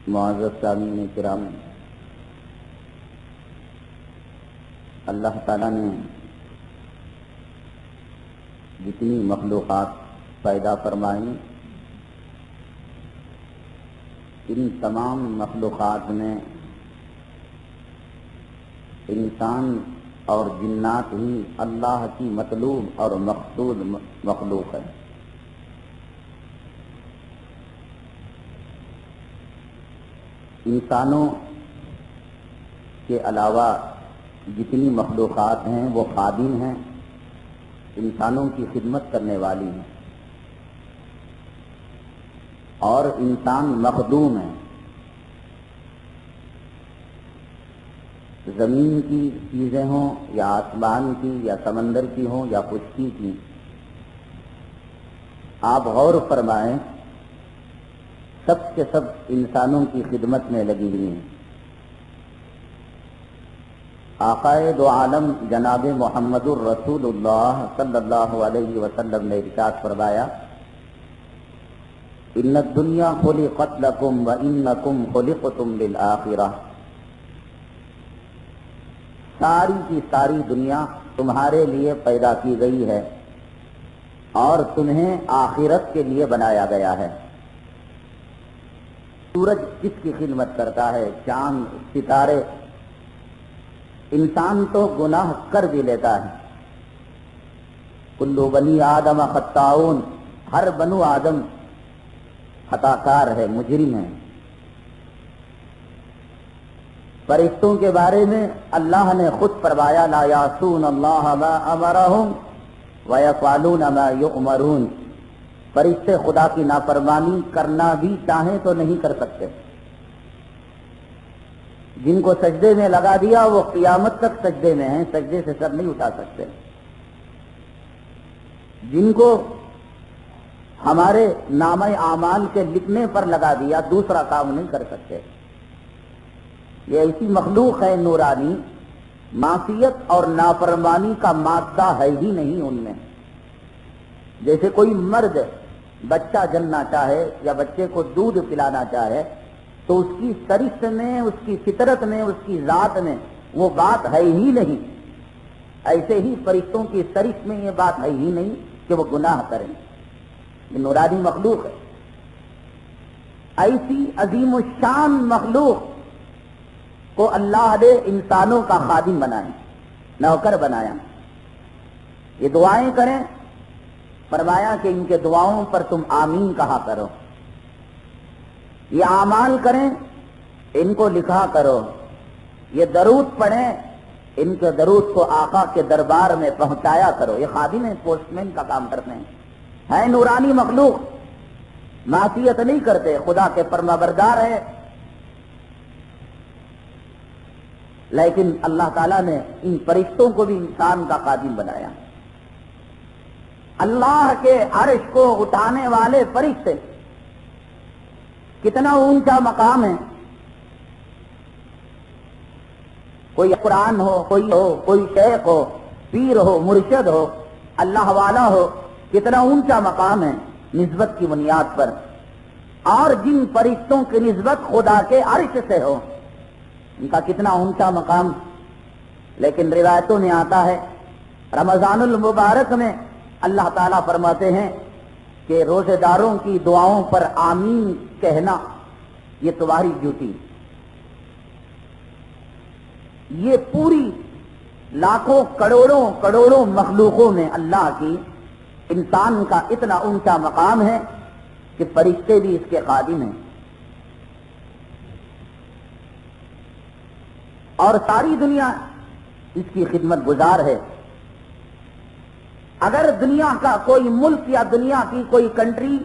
معزز سامعین کرام، اللہ تعالیٰ نے جتنی مخلوقات پیدا فرمائی، ان تمام مخلوقات میں انسان اور جنات ہی اللہ کی مطلوب اور مقصود مخلوق ہے۔ انسانوں کے علاوہ جتنی مخلوقات ہیں وہ خادم ہیں، انسانوں کی خدمت کرنے والی ہیں، اور انسان مخدوم ہے۔ زمین کی چیزیں ہوں یا آسمان کی یا سمندر کی ہوں یا خشکی کی، آپ غور فرمائیں، سب کے سب انسانوں کی خدمت میں لگی ہوئی ہیں۔ آقائے دو عالم جناب محمد الرسول اللہ صلی اللہ علیہ وسلم نے ارشاد فرمایا، ان الدنیا خلقت لکم وانکم خلقتم للآخرہ، ساری کی ساری دنیا تمہارے لیے پیدا کی گئی ہے اور تمہیں آخرت کے لیے بنایا گیا ہے۔ سورج کس کی خدمت کرتا ہے؟ چاند، ستارے۔ انسان تو گناہ کر بھی لیتا ہے۔ کل بنی آدم خطاؤن، ہر بنو آدم خطا کار ہے، مجرم ہے۔ فرشتوں کے بارے میں اللہ نے خود فرمایا، لا یعصون اللہ ما امرہم ویفعلون ما یؤمرون، فرشتے خدا کی نافرمانی کرنا بھی چاہیں تو نہیں کر سکتے۔ جن کو سجدے میں لگا دیا وہ قیامت تک سجدے میں ہیں، سجدے سے سر نہیں اٹھا سکتے۔ جن کو ہمارے نامہ اعمال کے لکھنے پر لگا دیا دوسرا کام نہیں کر سکتے۔ یہ ایسی مخلوق ہے نورانی، معصیت اور نافرمانی کا مادہ ہے ہی نہیں ان میں۔ جیسے کوئی مرد بچہ جننا چاہے یا بچے کو دودھ پلانا چاہے تو اس کی سرشت میں، اس کی فطرت میں، اس کی ذات میں وہ بات ہے ہی نہیں۔ ایسے ہی فرشتوں کی سرشت میں یہ بات ہے ہی نہیں کہ وہ گناہ کریں۔ یہ نورانی مخلوق ہے۔ ایسی عظیم الشان مخلوق کو اللہ نے انسانوں کا خادم بنایا، نوکر بنایا۔ یہ دعائیں کریں، فرمایا کہ ان کے دعاؤں پر تم آمین کہا کرو۔ یہ اعمال کریں، ان کو لکھا کرو۔ یہ درود پڑھیں، ان کے درود کو آقا کے دربار میں پہنچایا کرو۔ یہ خادم ہیں، پوسٹ مین کا کام کرتے ہیں، ہے نورانی مخلوق، معصیت نہیں کرتے، خدا کے فرما بردار ہے۔ لیکن اللہ تعالیٰ نے ان فرشتوں کو بھی انسان کا خادم بنایا۔ اللہ کے عرش کو اٹھانے والے فرشتے، کتنا اونچا مقام ہے۔ کوئی قرآن ہو، کوئی شیخ ہو، پیر ہو، مرشد ہو، اللہ والا ہو، کتنا اونچا مقام ہے نسبت کی بنیاد پر۔ اور جن فرشتوں کی نسبت خدا کے عرش سے ہو، ان کا کتنا اونچا مقام۔ لیکن روایتوں میں آتا ہے، رمضان المبارک میں اللہ تعالیٰ فرماتے ہیں کہ روزے داروں کی دعاؤں پر آمین کہنا یہ تمہاری ڈیوٹی۔ یہ پوری لاکھوں کروڑوں مخلوقوں میں اللہ کی انسان کا اتنا اونچا مقام ہے کہ فرشتے بھی اس کے خادم ہیں، اور ساری دنیا اس کی خدمت گزار ہے۔ اگر دنیا کا کوئی ملک یا دنیا کی کوئی کنٹری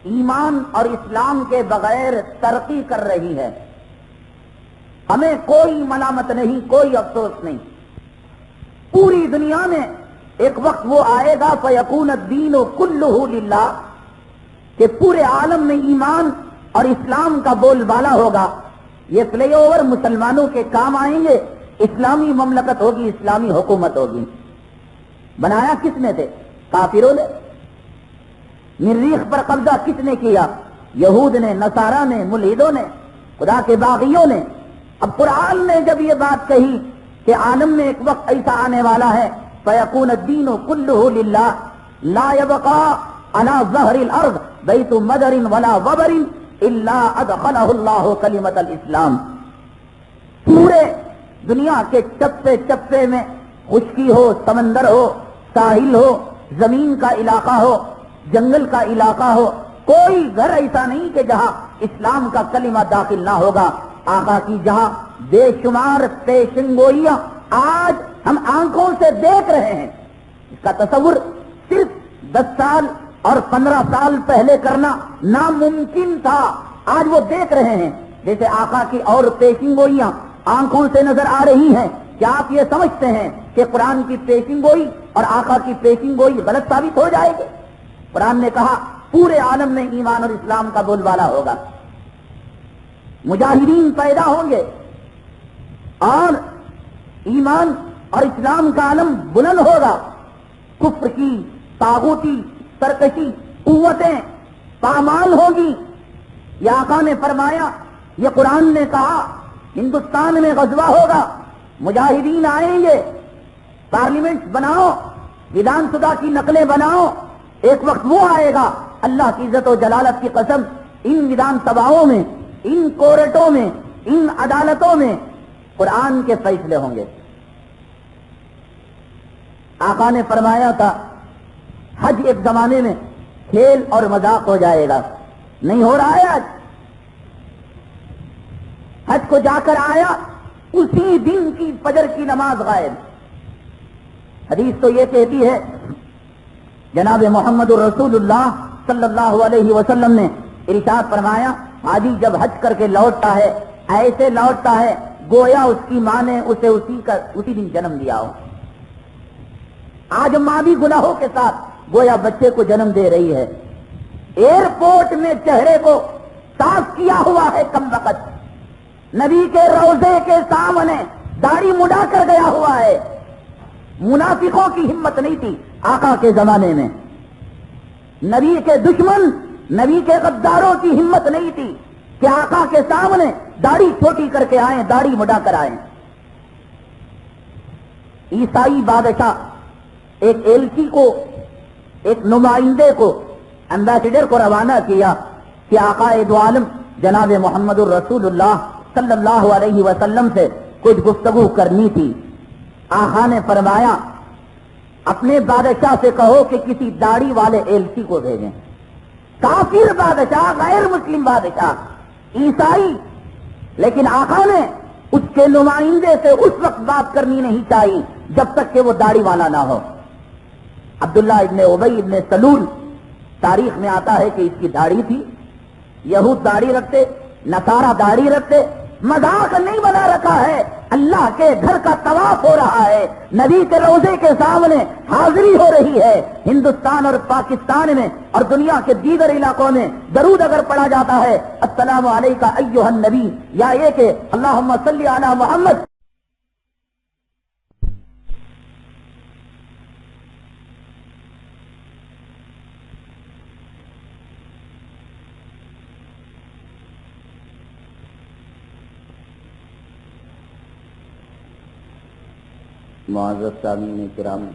ایمان اور اسلام کے بغیر ترقی کر رہی ہے، ہمیں کوئی ملامت نہیں، کوئی افسوس نہیں۔ پوری دنیا میں ایک وقت وہ آئے گا فَيَكُونَ الدِّينُ كُلُّهُ لِلَّهِ، کہ پورے عالم میں ایمان اور اسلام کا بول بالا ہوگا۔ یہ فلائی اوور مسلمانوں کے کام آئیں گے، اسلامی مملکت ہوگی، اسلامی حکومت ہوگی۔ بنایا کس نے تھے؟ کافروں نے۔ مریخ پر قبضہ کس نے کیا؟ یہود نے، نصارہ نے، ملحدوں نے، خدا کے باغیوں نے. اب قرآن نے جب یہ بات کہی کہ عالم میں ایک وقت ایسا آنے والا ہے فیکون الدین کلہ للہ لا یبقى على ظہر الارض بیت مدر ولا وبر الا ادخلہ اللہ کلمۃ الاسلام. پورے دنیا کے چپے چپے میں خشکی ہو، سمندر ہو، ساحل ہو، زمین کا علاقہ ہو، جنگل کا علاقہ ہو، کوئی گھر ایسا نہیں کہ جہاں اسلام کا کلمہ داخل نہ ہوگا. آقا کی جہاں بے شمار پیشن گوئیاں آج ہم آنکھوں سے دیکھ رہے ہیں، اس کا تصور صرف 10 سال اور 15 سال پہلے کرنا ناممکن تھا. آج وہ دیکھ رہے ہیں. جیسے آقا کی اور پیشن گوئیاں آنکھوں سے نظر آ رہی ہیں. کیا آپ یہ سمجھتے ہیں کہ قرآن کی پیشن گوئی اور آقا کی پیشن گوئی غلط ثابت ہو جائے گی؟ قرآن نے کہا پورے عالم میں ایمان اور اسلام کا بول بالا ہوگا، مجاہدین پیدا ہوں گے اور ایمان اور اسلام کا علم بلند ہوگا. کفر کی طاغوتی سرکشی قوتیں پامال ہوگی. یہ آقا نے فرمایا، یہ قرآن نے کہا ہندوستان میں غزوہ ہوگا، مجاہدین آئیں گے، پارلیمنٹ بناؤ، ودھان سبھا کی نقلیں بناؤ. ایک وقت وہ آئے گا، اللہ کی عزت و جلالت کی قسم، ان ودھان سبھاؤں میں، ان کورٹوں میں، ان عدالتوں میں قرآن کے فیصلے ہوں گے. آقا نے فرمایا تھا حج ایک زمانے میں کھیل اور مذاق ہو جائے گا، نہیں ہو رہا ہے. آج حج کو جا کر آیا، اسی دن کی فجر کی نماز غائب. حدیث تو یہ کہتی ہے، جناب محمد رسول اللہ صلی اللہ علیہ وسلم نے ارشاد فرمایا، حاجی جب حج کر کے لوٹتا ہے ایسے لوٹتا ہے گویا اس کی ماں نے اسے اسی دن جنم دیا ہو. آج ماں بھی گناہوں کے ساتھ گویا بچے کو جنم دے رہی ہے. ایئرپورٹ میں چہرے کو صاف کیا ہوا ہے کم وقت، نبی کے روضے کے سامنے داڑھی مڈا کر گیا ہوا ہے. منافقوں کی ہمت نہیں تھی آقا کے زمانے میں، نبی کے دشمن، نبی کے غداروں کی ہمت نہیں تھی کہ آقا کے سامنے داڑھی چھوٹی کر کے آئیں، داڑھی مڈا کر آئیں. عیسائی بادشاہ ایک ایلچی کو، ایک نمائندے کو، امبیسڈر کو روانہ کیا کہ آقا دو عالم جناب محمد الرسول اللہ صلی اللہ علیہ وسلم سے کچھ گفتگو کرنی تھی. آقا نے فرمایا اپنے بادشاہ سے کہو کہ کسی داڑھی والے ایلچی کو بھیجیں. کافر بادشاہ، غیر مسلم بادشاہ، عیسائی، لیکن آقا نے اس کے نمائندے سے اس وقت بات کرنی نہیں چاہیے جب تک کہ وہ داڑھی والا نہ ہو. عبداللہ ابن ابی ابن سلول، تاریخ میں آتا ہے کہ اس کی داڑھی تھی. یہود داڑھی رکھتے، نصارہ داڑھی رکھتے. مذاق نہیں بنا رکھا ہے، اللہ کے گھر کا طواف ہو رہا ہے، نبی کے روضے کے سامنے حاضری ہو رہی ہے. ہندوستان اور پاکستان میں اور دنیا کے دیگر علاقوں میں درود اگر پڑھا جاتا ہے السلام علیکہ ایھا النبی، یا یہ کہ اللہم صلی علی محمد، معزز سامعین کرام،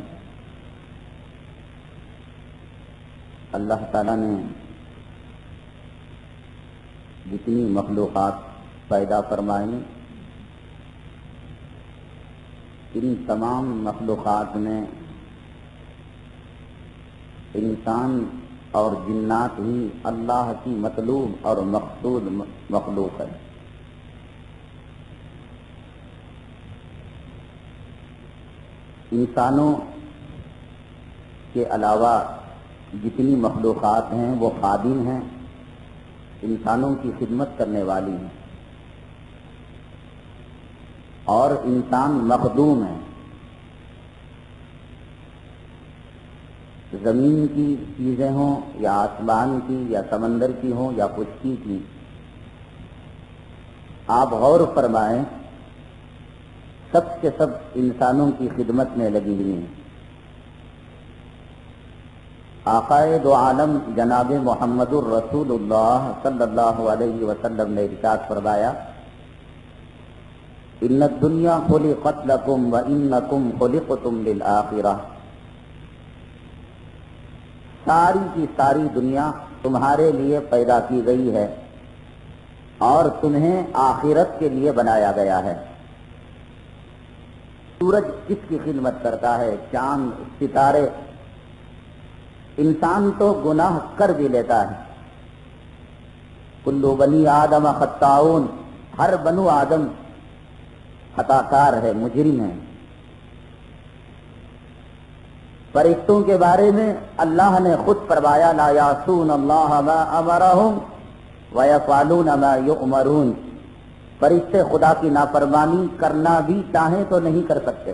اللہ تعالیٰ نے جتنی مخلوقات پیدا فرمائی، ان تمام مخلوقات میں انسان اور جنات ہی اللہ کی مطلوب اور مقصود مخلوق ہے. انسانوں کے علاوہ جتنی مخلوقات ہیں وہ خادم ہیں، انسانوں کی خدمت کرنے والی ہیں، اور انسان مخدوم ہے. زمین کی چیزیں ہوں یا آسمان کی یا سمندر کی ہوں یا خشکی کی، آپ غور فرمائیں سب کے سب انسانوں کی خدمت میں لگی ہوئی ہیں. آقائے دو عالم جناب محمد الرسول اللہ صلی اللہ علیہ وسلم نے ارشاد فرمایا ان الدنیا خلقت لکم وانکم خلقتم للآخرہ، ساری کی ساری دنیا تمہارے لیے پیدا کی گئی ہے اور تمہیں آخرت کے لیے بنایا گیا ہے۔ سورج کس کی خدمت کرتا ہے، چاند، ستارے، انسان تو گناہ کر بھی لیتا ہے۔ کلو بنی آدم خطاؤن، ہر بنو آدم خطا کار ہے، مجرم ہے۔ فرشتوں کے بارے میں اللہ نے خود فرمایا لا یعصون اللہ ما امرہم ویفعلون ما یؤمرون، فرشتے خدا کی نافرمانی کرنا بھی چاہیں تو نہیں کر سکتے۔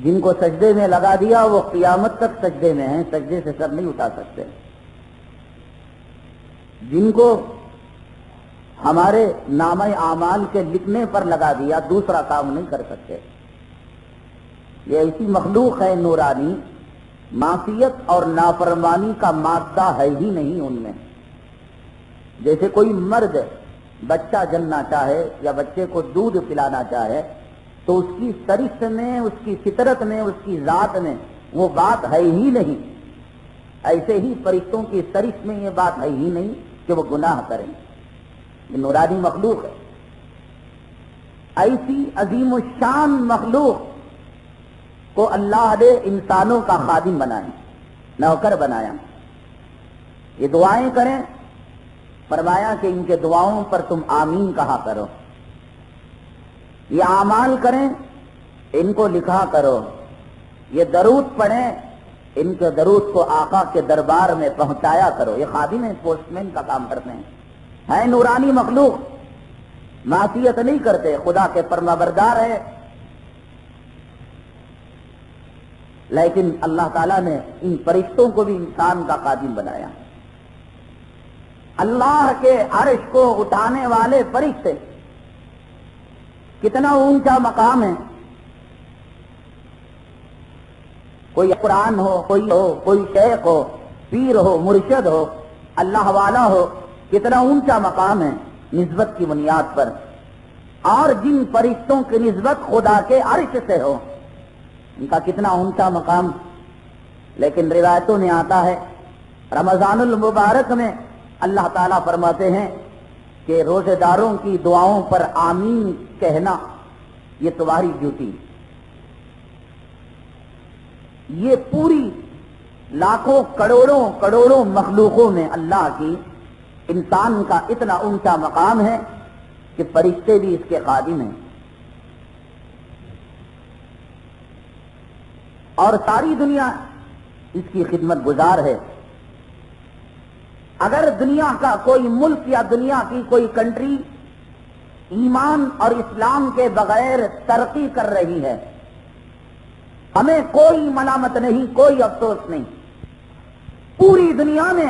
جن کو سجدے میں لگا دیا وہ قیامت تک سجدے میں ہیں، سجدے سے سر نہیں اٹھا سکتے۔ جن کو ہمارے نامہ اعمال کے لکھنے پر لگا دیا دوسرا کام نہیں کر سکتے۔ یہ ایسی مخلوق ہے نورانی، معصیت اور نافرمانی کا مادہ ہے ہی نہیں ان میں۔ جیسے کوئی مرد بچہ جننا چاہے یا بچے کو دودھ پلانا چاہے تو اس کی سرشت میں، اس کی فطرت میں، اس کی ذات میں وہ بات ہے ہی نہیں۔ ایسے ہی فرشتوں کی سرشت میں یہ بات ہے ہی نہیں کہ وہ گناہ کریں۔ یہ نورانی مخلوق ہے۔ ایسی عظیم الشان مخلوق کو اللہ نے انسانوں کا خادم بنایا، نوکر بنایا۔ یہ دعائیں کریں، فرمایا کہ ان کے دعاؤں پر تم آمین کہا کرو۔ یہ اعمال کریں، ان کو لکھا کرو۔ یہ درود پڑھیں، ان کے درود کو آقا کے دربار میں پہنچایا کرو۔ یہ خادم ہیں، پوسٹ مین کا کام کرتے ہیں نورانی مخلوق، معصیت نہیں کرتے، خدا کے فرما بردار ہے۔ لیکن اللہ تعالیٰ نے ان فرشتوں کو بھی انسان کا خادم بنایا۔ اللہ کے عرش کو اٹھانے والے فرشتے، کتنا اونچا مقام ہے۔ کوئی قرآن ہو، کوئی شیخ ہو، پیر ہو، مرشد ہو، اللہ والا ہو، کتنا اونچا مقام ہے نسبت کی بنیاد پر۔ اور جن فرشتوں کی نسبت خدا کے عرش سے ہو، ان کا کتنا اونچا مقام۔ لیکن روایتوں میں آتا ہے رمضان المبارک میں اللہ تعالیٰ فرماتے ہیں کہ روزے داروں کی دعاؤں پر آمین کہنا یہ تمہاری ڈیوٹی۔ یہ پوری لاکھوں کروڑوں مخلوقوں میں اللہ کی انسان کا اتنا اونچا مقام ہے کہ فرشتے بھی اس کے خادم ہیں۔ اور ساری دنیا اس کی خدمت گزار ہے۔ اگر دنیا کا کوئی ملک یا دنیا کی کوئی کنٹری ایمان اور اسلام کے بغیر ترقی کر رہی ہے، ہمیں کوئی ملامت نہیں، کوئی افسوس نہیں۔ پوری دنیا میں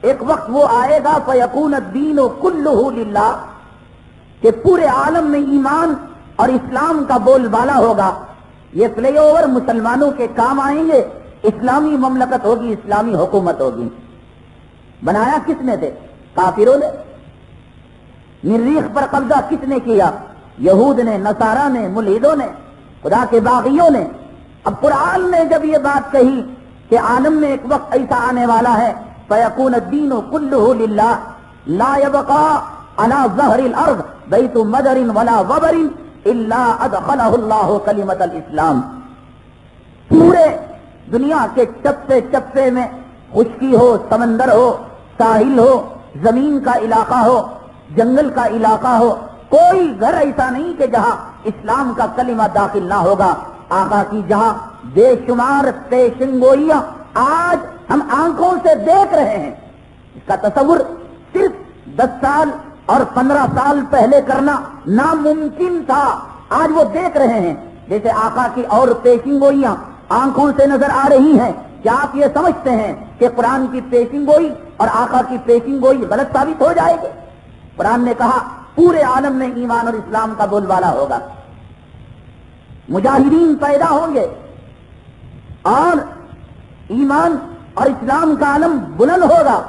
ایک وقت وہ آئے گا فیکون الدین کلہ للہ، کہ پورے عالم میں ایمان اور اسلام کا بول بالا ہوگا۔ یہ فلائی اوور مسلمانوں کے کام آئیں گے، اسلامی مملکت ہوگی، اسلامی حکومت ہوگی۔ بنایا کس نے تھے؟ کافروں نے۔ مریخ پر قبضہ کس نے کیا؟ یہود نے، نصارہ نے، ملحدوں نے، خدا کے باغیوں نے۔ اب قرآن نے جب یہ بات کہی کہ عالم میں ایک وقت ایسا آنے والا ہے فیکون الدین کلہ للہ لا یبقى علی ظہر الارض بیت مدر ولا وبر الا ادخلہ اللہ کلمۃ الاسلام، پورے دنیا کے چپے چپے میں، خشکی ہو، سمندر ہو، ساحل ہو، زمین کا علاقہ ہو، جنگل کا علاقہ ہو، کوئی گھر ایسا نہیں کہ جہاں اسلام کا کلمہ داخل نہ ہوگا۔ آقا کی جہاں بے شمار پیشن گوئیاں آج ہم آنکھوں سے دیکھ رہے ہیں، اس کا تصور صرف 10 سال اور 15 سال پہلے کرنا ناممکن تھا، آج وہ دیکھ رہے ہیں۔ جیسے آقا کی اور پیشن گوئیاں آنکھوں سے نظر آ رہی ہیں، کیا آپ یہ سمجھتے ہیں کہ قرآن کی پیشن گوئی اور آقا کی پیشن گوئی غلط ثابت ہو جائے گی؟ قرآن نے کہا پورے عالم میں ایمان اور اسلام کا بول بالا ہوگا، مجاہدین پیدا ہوں گے اور ایمان اور اسلام کا علم بلند ہوگا،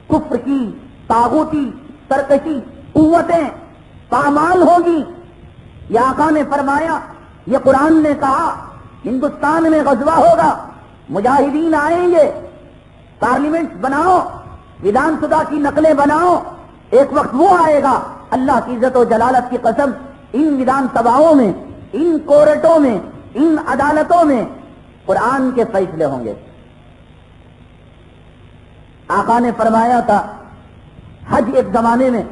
کفر کی طاغوتی سرکشی قوتیں پامال ہوگی۔ یہ آقا نے فرمایا، یہ قرآن نے کہا، ہندوستان میں غزوہ ہوگا، مجاہدین آئیں گے، پارلیمنٹ بناؤ، ودھان سبھا کی نقلیں بناؤ، ایک وقت وہ آئے گا، اللہ کی عزت و جلالت کی قسم، ان ودھان سبھاؤں میں، ان کورٹوں میں، ان عدالتوں میں قرآن کے فیصلے ہوں گے۔ آقا نے فرمایا تھا حج ایک زمانے میں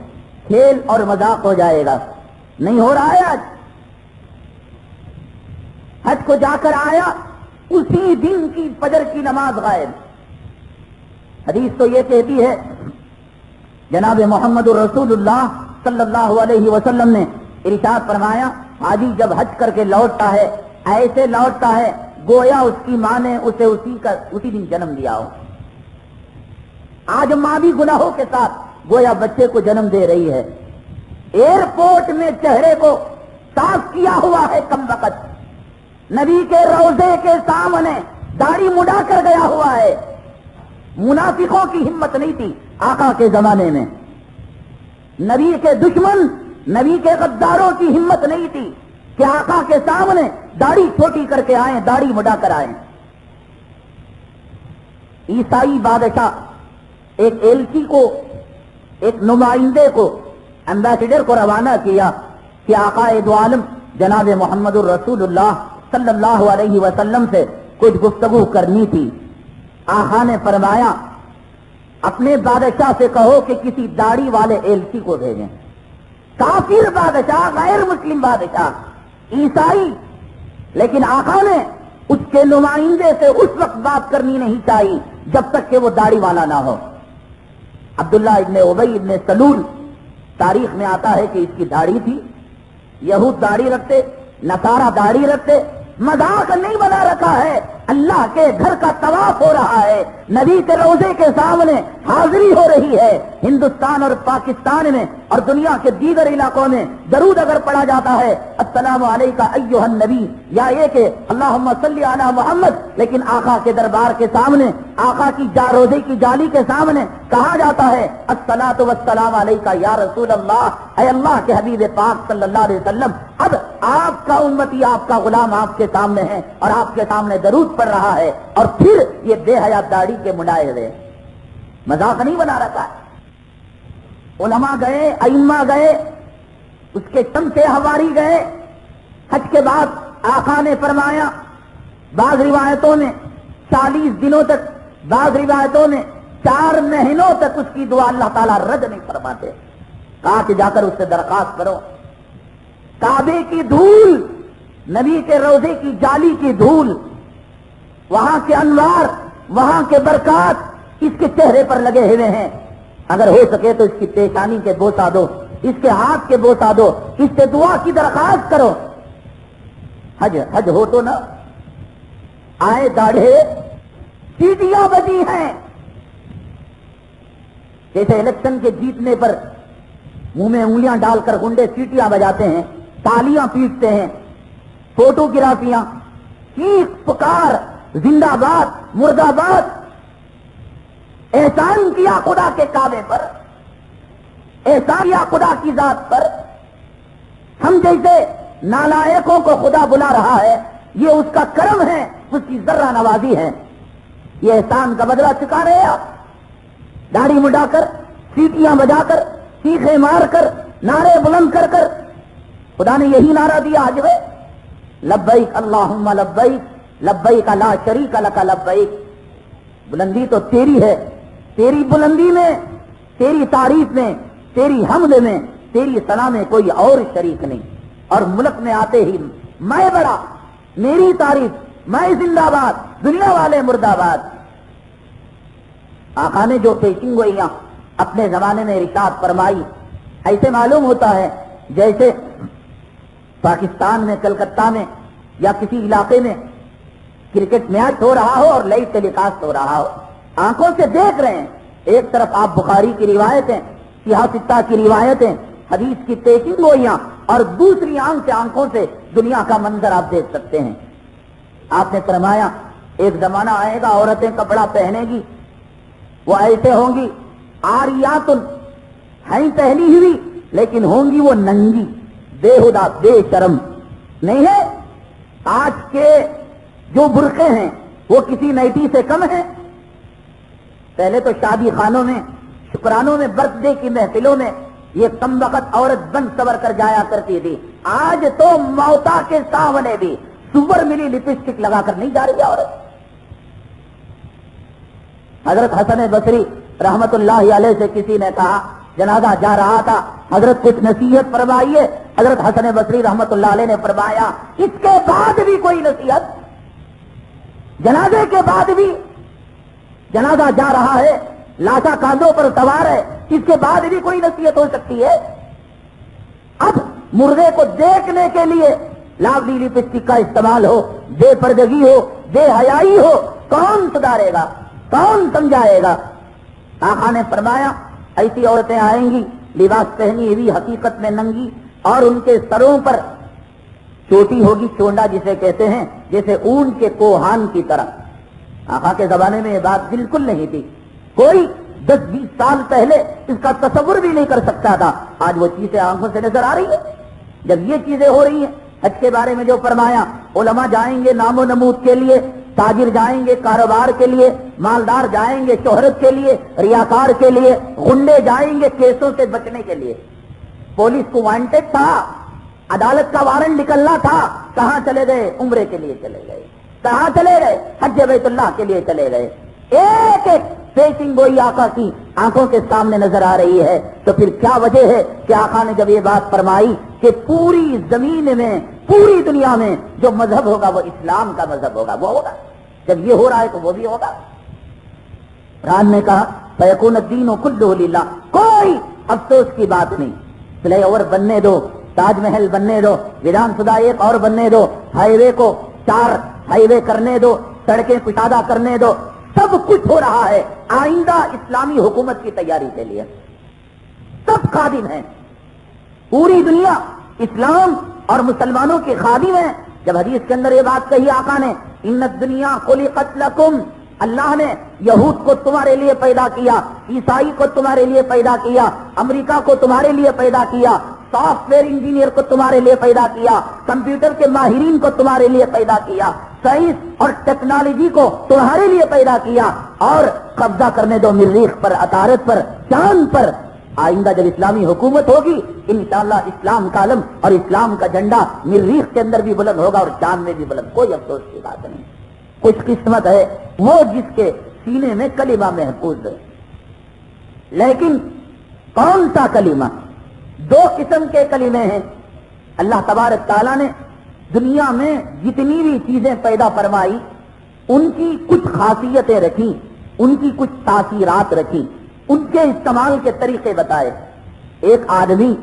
کھیل اور مذاق ہو جائے گا، نہیں ہو رہا ہے آج۔ حج کو جا کر آیا، اسی دن کی فجر کی نماز غائب۔ حدیث تو یہ کہتی ہے، جناب محمد رسول اللہ صلی اللہ علیہ وسلم نے ارشاد فرمایا، حاجی جب حج کر کے لوٹتا ہے ایسے لوٹتا ہے گویا اس کی ماں نے اسے اسی دن جنم دیا ہو۔ آج ماں بھی گناہوں کے ساتھ گویا بچے کو جنم دے رہی ہے۔ ایئرپورٹ میں چہرے کو صاف کیا ہوا ہے کم وقت، نبی کے روضے کے سامنے داڑھی مڈا کر گیا ہوا ہے۔ منافقوں کی ہمت نہیں تھی آقا کے زمانے میں، نبی کے دشمن، نبی کے غداروں کی ہمت نہیں تھی کہ آقا کے سامنے داڑھی چھوٹی کر کے آئیں، داڑھی مڈا کر آئیں۔ عیسائی بادشاہ ایک ایلچی کو، ایک نمائندے کو، ایمبیسڈر کو روانہ کیا کہ آقا دو عالم جناب محمد الرسول اللہ صلی اللہ علیہ وسلم سے کچھ گفتگو کرنی تھی۔ آقا نے فرمایا اپنے بادشاہ سے کہو کہ کسی داڑھی والے ایلچی کو بھیجیں۔ کافر بادشاہ، غیر مسلم بادشاہ، عیسائی، لیکن آقا نے اس کے نمائندے سے اس وقت بات کرنی نہیں چاہیے جب تک کہ وہ داڑھی والا نہ ہو۔ عبداللہ ابن ابی ابن سلول، تاریخ میں آتا ہے کہ اس کی داڑھی تھی، یہود داڑھی رکھتے، نصارہ داڑھی رکھتے، مذاق نہیں بنا رکھا ہے، اللہ کے گھر کا طواف ہو رہا ہے، نبی کے روضے کے سامنے حاضری ہو رہی ہے۔ ہندوستان اور پاکستان میں اور دنیا کے دیگر علاقوں میں درود اگر پڑھا جاتا ہے السلام علیکہ ایھا النبی، یا یہ کہ اللہم صلی علی محمد، لیکن آقا کے دربار کے سامنے، آقا کی روضے کی جالی کے سامنے کہا جاتا ہے الصلاۃ والسلام علیکہ یا رسول اللہ، اے اللہ کے حبیب پاک صلی اللہ علیہ وسلم۔ اب آپ کا امتی، آپ کا غلام آپ کے سامنے ہے اور آپ کے سامنے درود پڑھ رہا ہے، اور پھر یہ بے حیا داڑھی کے منائے ہوئے، مذاق نہیں بنا رکھا ہے۔ علماء گئے، ائمہ گئے، اس کے چمچے حواری گئے۔ حج کے بعد آقا نے فرمایا، بعض روایتوں میں 40 دنوں تک، بعض روایتوں میں 4 مہینوں تک اس کی دعا اللہ تعالیٰ رد نہیں فرماتے۔ کہا کہ جا کر اس سے درخواست کرو، کعبے کی دھول، نبی کے روضے کی جالی کی دھول، وہاں کے انوار، وہاں کے برکات اس کے چہرے پر لگے ہوئے ہیں، اگر ہو سکے تو اس کی پیشانی کے بوسا دو، اس کے ہاتھ کے بوسا دو، اس سے دعا کی درخواست کرو۔ حج ہو تو نہ آئے، داڑھے، سیٹیاں بجی ہیں، جیسے الیکشن کے جیتنے پر منہ میں انگلیاں ڈال کر گنڈے سیٹیاں بجاتے ہیں، تالیاں پیٹتے ہیں، فوٹوگرافیاں، چیخ پکار، زندہ باد، مردہ باد۔ احسان کیا خدا کے کعبے پر، احسان کیا خدا کی ذات پر۔ ہم جیسے نالائقوں کو خدا بلا رہا ہے، یہ اس کا کرم ہے، اس کی ذرہ نوازی ہے۔ یہ احسان کا بدلہ چکا رہے آپ، داڑھی مڈا کر، سیٹیاں بجا کر، چیخیں مار کر، نعرے بلند کر کر۔ خدا نے یہی نعرہ دیا آج ہے، لبیک اللہم لبیک، لبیک لا شریک لک لبیک۔ بلندی تو تیری ہے، تیری بلندی میں، تیری تعریف میں، تیری حمد میں، تیری ثنا میں کوئی اور شریک نہیں۔ اور ملک میں آتے ہی میں بڑا، میری تعریف، میں زندہ باد، دنیا والے مرد آباد۔ آقا نے جو پیشن گوئیاں اپنے زمانے میں ارشاد فرمائی، ایسے معلوم ہوتا ہے جیسے پاکستان میں، کلکتہ میں یا کسی علاقے میں کرکٹ میچ ہو رہا ہو اور لائٹ ٹیلی کاسٹ ہو رہا ہو، آنکھوں سے دیکھ رہے ہیں۔ ایک طرف آپ بخاری کی روایتیں، سیاہ ستہ کی روایتیں، حدیث کی پیشن گوئیاں، اور دوسری آنکھوں سے دنیا کا منظر آپ دیکھ سکتے ہیں۔ آپ نے فرمایا ایک زمانہ آئے گا عورتیں کپڑا پہنے گی، وہ ایسے ہوں گی آریاتن، ہیں پہنی ہوئی لیکن ہوں گی وہ ننگی، بےہدہ بے شرم نہیں ہے۔ آج کے جو برقعے ہیں وہ کسی نائٹی سے کم ہیں۔ پہلے تو شادی خانوں میں، شکرانوں میں، برتھ ڈے کی محفلوں میں یہ کم وقت عورت بن سور کر جایا کرتی تھی، آج تو موتا کے سامنے بھی سور ملی لپسٹک لگا کر نہیں جا رہی عورت۔ حضرت حسن بصری رحمت اللہ علیہ سے کسی نے کہا، جنازہ جا رہا تھا، حضرت کچھ نصیحت فرمائیے۔ حضرت حسن بصری رحمت اللہ علیہ نے فرمایا، اس کے بعد بھی کوئی نصیحت؟ جنازے کے بعد بھی؟ جنازہ جا رہا ہے، لاشا کاندھوں پر سوار ہے، اس کے بعد بھی کوئی نصیحت ہو سکتی ہے؟ اب مردے کو دیکھنے کے لیے لاولی لپسٹک کا استعمال ہو، بے پردگی ہو، بے حیائی ہو، کون سدھارے گا؟ کون سمجھائے گا؟ آقا نے فرمایا ایسی عورتیں آئیں گی لباس پہنی ہوئی حقیقت میں ننگی، اور ان کے سروں پر چوٹی ہوگی، چونڈا جسے کہتے ہیں، جیسے اون کے کوہان کی طرح۔ آقا کے زمانے میں یہ بات بالکل نہیں تھی، کوئی 10-20 سال پہلے اس کا تصور بھی نہیں کر سکتا تھا۔ آج وہ چیزیں آنکھوں سے نظر آ رہی ہے۔ جب یہ چیزیں ہو رہی ہیں، حج کے بارے میں جو فرمایا، علماء جائیں گے نام و نمود کے لیے، تاجر جائیں گے کاروبار کے لیے، مالدار جائیں گے شہرت کے لیے، ریاکار کے لیے، غنڈے جائیں گے کیسوں سے بچنے کے لیے۔ پولیس کو وانٹڈ تھا، عدالت کا وارنٹ نکلنا تھا، کہاں چلے گئے؟ عمرے کے لیے چلے گئے۔ کہاں چلے گئے؟ حج بیت اللہ کے لیے چلے گئے۔ ایک ایک پیشنگ گوئی آقا کی آنکھوں کے سامنے نظر آ رہی ہے۔ تو پھر کیا وجہ ہے کہ آقا نے جب یہ بات فرمائی کہ پوری زمین میں، پوری دنیا میں جو مذہب ہوگا وہ اسلام کا مذہب ہوگا، وہ ہوگا۔ جب یہ ہو رہا ہے تو وہ بھی ہوگا۔ قرآن نے کہا فیکون الدین کلہ للہ، کوئی افسوس کی بات نہیں۔ فلائی اوور بننے دو، تاج محل بننے دو، ودھان سبھا ایک اور بننے دو، ہائی وے کو 4 ہائی وے کرنے دو، سڑکیں کشادہ کرنے دو، سب کچھ ہو رہا ہے آئندہ اسلامی حکومت کی تیاری کے لیے۔ سب خادم ہیں، پوری دنیا اسلام اور مسلمانوں کے خادم ہیں۔ جب حدیث کے اندر یہ بات کہی آقا نے، ان الدنیا خلقت لکم، اللہ نے یہود کو تمہارے لیے پیدا کیا، عیسائی کو تمہارے لیے پیدا کیا، امریکہ کو تمہارے لیے پیدا کیا، سافٹ ویئر انجینئر کو تمہارے لیے پیدا کیا، کمپیوٹر کے ماہرین کو تمہارے لیے پیدا کیا، سائنس اور ٹیکنالوجی کو تمہارے لیے پیدا کیا، اور قبضہ کرنے دو مریخ پر، عطارد پر، چاند پر۔ آئندہ جب اسلامی حکومت ہوگی انشاءاللہ اسلام کا علم اور اسلام کا جھنڈا مریخ کے اندر بھی بلند ہوگا اور چاند میں بھی بلند۔ کوئی افسوس کی بات نہیں۔ خوش قسمت ہے وہ جس کے سینے میں کلمہ محفوظ ہے۔ لیکن کون سا کلمہ؟ 2 قسم کے کلمے ہیں۔ اللہ تبارک تعالیٰ نے دنیا میں جتنی بھی چیزیں پیدا فرمائی ان کی کچھ خاصیتیں رکھی، ان کی کچھ تاثیرات رکھی، ان کے استعمال کے طریقے بتائے۔ ایک آدمی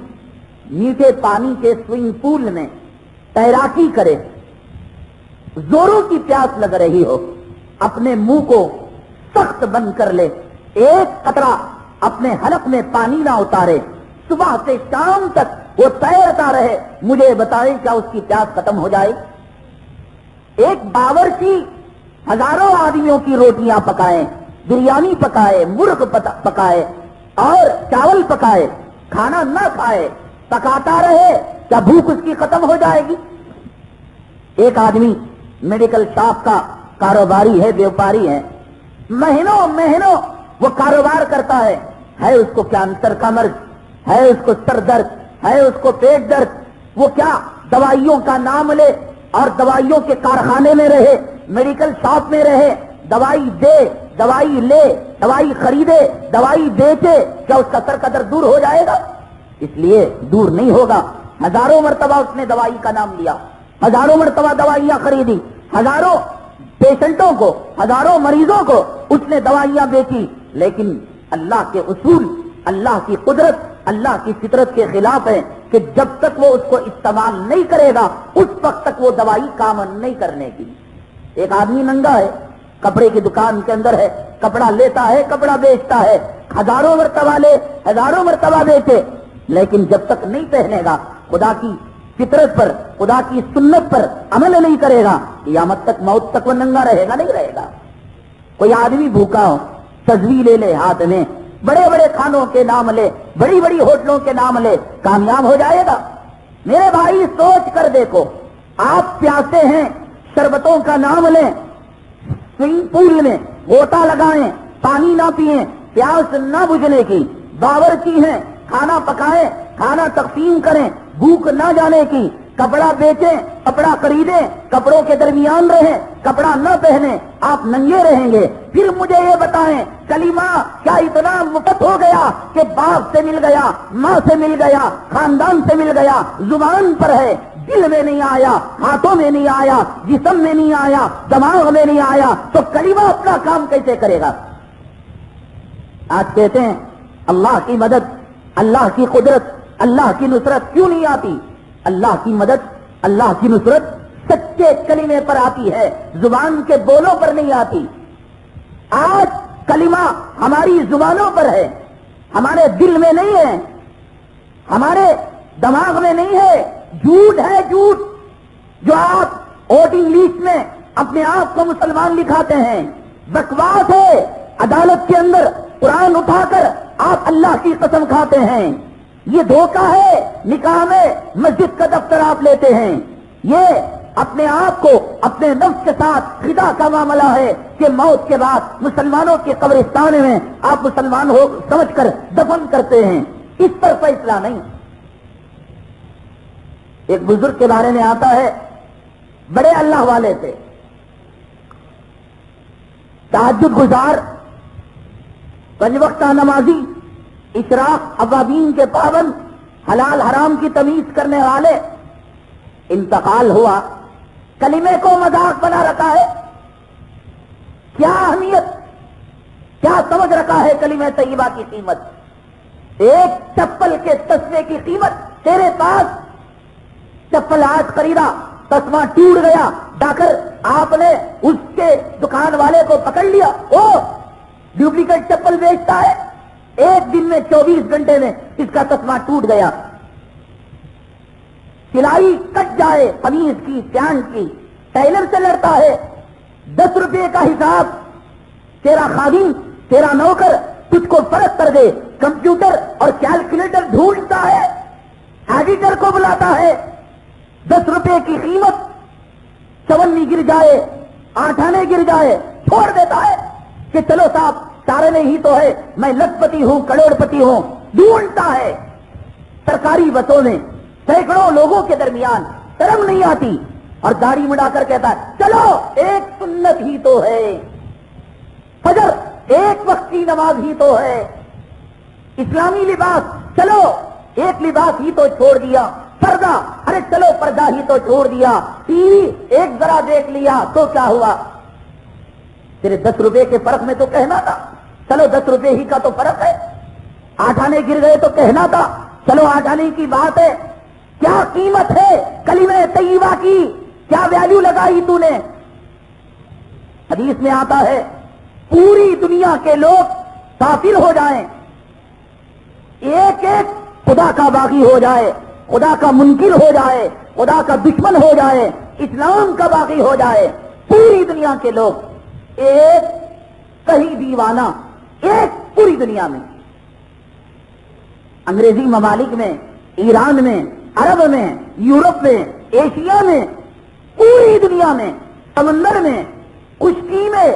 میٹھے پانی کے سوئمنگ پول میں تیراکی کرے، زوروں کی پیاس لگ رہی ہو، اپنے منہ کو سخت بند کر لے، ایک قطرہ اپنے حلق میں پانی نہ اتارے، صبح سے شام تک وہ تیرتا رہے، مجھے بتائیں کیا اس کی پیاس ختم ہو جائے؟ ایک باورچی ہزاروں آدمیوں کی روٹیاں پکائے، بریانی پکائے، مرغ پکائے اور چاول پکائے، کھانا نہ کھائے، پکاتا رہے، کیا بھوک اس کی ختم ہو جائے گی؟ ایک آدمی میڈیکل شاپ کا کاروباری ہے، بیوپاری ہے، مہینوں وہ کاروبار کرتا ہے اس کو کینسر کا مرض، ہے اس کو سر درد، ہے اس کو پیٹ درد، وہ کیا دوائیوں کا نام لے اور دوائیوں کے کارخانے میں رہے، میڈیکل شاپ میں رہے، دوائی دے، دوائی لے، دوائی خریدے، دوائی بیچے، کیا اس کا سر کا درد دور ہو جائے گا؟ اس لیے دور نہیں ہوگا۔ ہزاروں مرتبہ اس نے دوائی کا نام لیا، ہزاروں مرتبہ دوائیاں خریدی، ہزاروں پیشنٹوں کو، ہزاروں مریضوں کو اس نے دوائیاں بیچی، لیکن اللہ کے اصول، اللہ کی قدرت، اللہ کی فطرت کے خلاف ہے کہ جب تک وہ اس کو استعمال نہیں کرے گا اس وقت تک وہ دوائی کام نہیں کرنے کی۔ ایک آدمی ننگا ہے، کپڑے کی دکان کے اندر ہے، کپڑا لیتا ہے، کپڑا بیچتا ہے، ہزاروں مرتبہ لے، ہزاروں مرتبہ بیچے، لیکن جب تک نہیں پہنے گا، خدا کی فطرت پر، خدا کی سنت پر عمل نہیں کرے گا، قیامت تک، موت تک وہ ننگا رہے گا نہیں رہے گا. کوئی آدمی بھوکا ہو، تصویر لے لے ہاتھ میں، بڑے بڑے کھانوں کے نام لے، بڑی بڑی ہوٹلوں کے نام لے، کامیاب ہو جائے گا؟ میرے بھائی سوچ کر دیکھو. آپ پیاسے ہیں، شربتوں کا نام لیں، سوئمنگ پول میں غوطہ لگائیں، پانی نہ پئیں، پیاس نہ بجھنے کی، باورچی ہیں، کھانا پکائیں، کھانا تقسیم کریں، بھوک نہ جانے کی، کپڑا بیچیں، کپڑا خریدیں، کپڑوں کے درمیان رہیں، کپڑا نہ پہنیں، آپ ننگے رہیں گے. پھر مجھے یہ بتائیں کلمہ کیا اتنا مفت ہو گیا کہ باپ سے مل گیا، ماں سے مل گیا، خاندان سے مل گیا، زبان پر ہے، دل میں نہیں آیا، ہاتھوں میں نہیں آیا، جسم میں نہیں آیا، دماغ میں نہیں آیا، تو کلمہ اپنا کام کیسے کرے گا؟ آج کہتے ہیں اللہ کی مدد، اللہ کی قدرت، اللہ کی نصرت کیوں نہیں آتی؟ اللہ کی مدد، اللہ کی نصرت سچے کلمے پر آتی ہے، زبان کے بولوں پر نہیں آتی. آج کلمہ ہماری زبانوں پر ہے، ہمارے دل میں نہیں ہے، ہمارے دماغ میں نہیں ہے. جھوٹ ہے، جھوٹ جو آپ ووٹنگ لسٹ میں اپنے آپ کو مسلمان لکھاتے ہیں، بکواس ہے. عدالت کے اندر قرآن اٹھا کر آپ اللہ کی قسم کھاتے ہیں، یہ دھوکہ ہے. نکاح میں مسجد کا دفتر آپ لیتے ہیں، یہ اپنے آپ کو اپنے نفس کے ساتھ خدا کا معاملہ ہے کہ موت کے بعد مسلمانوں کے قبرستان میں آپ مسلمان ہو سمجھ کر دفن کرتے ہیں. اس پر فیصلہ نہیں. ایک بزرگ کے بارے میں آتا ہے، بڑے اللہ والے تھے، تہجد گزار، پنج وقتہ نمازی، اشراق اوابین کے پابند، حلال حرام کی تمیز کرنے والے. انتقال ہوا، کلمے کو مذاق بنا رکھا ہے. کیا اہمیت، کیا سمجھ رکھا ہے کلمہ طیبہ کی قیمت؟ ایک چپل کے تسمے کی قیمت. تیرے پاس چپل آج خریدا، تسمہ ٹوٹ گیا، جا کر آپ نے اس کے دکان والے کو پکڑ لیا، وہ ڈپلیکیٹ چپل بیچتا ہے، ایک دن میں 24 گھنٹے میں اس کا تسمہ ٹوٹ گیا. سلائی کٹ جائے قمیض کی، پینٹ کی، ٹیلر سے لڑتا ہے، 10 روپے کا حساب تیرا خادم، تیرا نوکر تجھ کو فرق کر دے، کمپیوٹر اور کیلکولیٹر ڈھونڈتا ہے، ایڈیٹر کو بلاتا ہے، 10 روپے کی قیمت، چونی گر جائے، 8 آنے گر جائے، چھوڑ دیتا ہے کہ چلو صاحب چارے میں ہی تو ہے، میں لکھ پتی ہوں، کروڑ پتی ہوں. ڈھونڈتا ہے سرکاری بسوں میں، سینکڑوں لوگوں کے درمیان، شرم نہیں آتی، اور داڑھی مڑا کر کہتا ہے چلو ایک سنت ہی تو ہے، فجر ایک وقت کی نماز ہی تو ہے، اسلامی لباس چلو ایک لباس ہی تو چھوڑ دیا، پردہ ارے چلو پردہ ہی تو چھوڑ دیا، ٹی وی ایک ذرا دیکھ لیا تو کیا ہوا؟ تیرے 10 روپے کے فرق میں تو کہنا تھا چلو 10 روپے ہی کا تو فرق ہے، 8 آنے گر گئے تو کہنا تھا چلو 8 آنے کی بات ہے. کیا قیمت ہے کلمہ طیبہ کی؟ کیا ویلیو لگائی تو نے؟ حدیث میں آتا ہے پوری دنیا کے لوگ کافر ہو جائیں، ایک ایک خدا کا باغی ہو جائے، خدا کا منکر ہو جائے، خدا کا دشمن ہو جائے، اسلام کا باغی ہو جائے، پوری دنیا کے لوگ، ایک کہیں دیوانہ، ایک پوری دنیا میں، انگریزی ممالک میں، ایران میں، عرب میں، یورپ میں، ایشیا میں، پوری دنیا میں، سمندر میں، خشکی میں،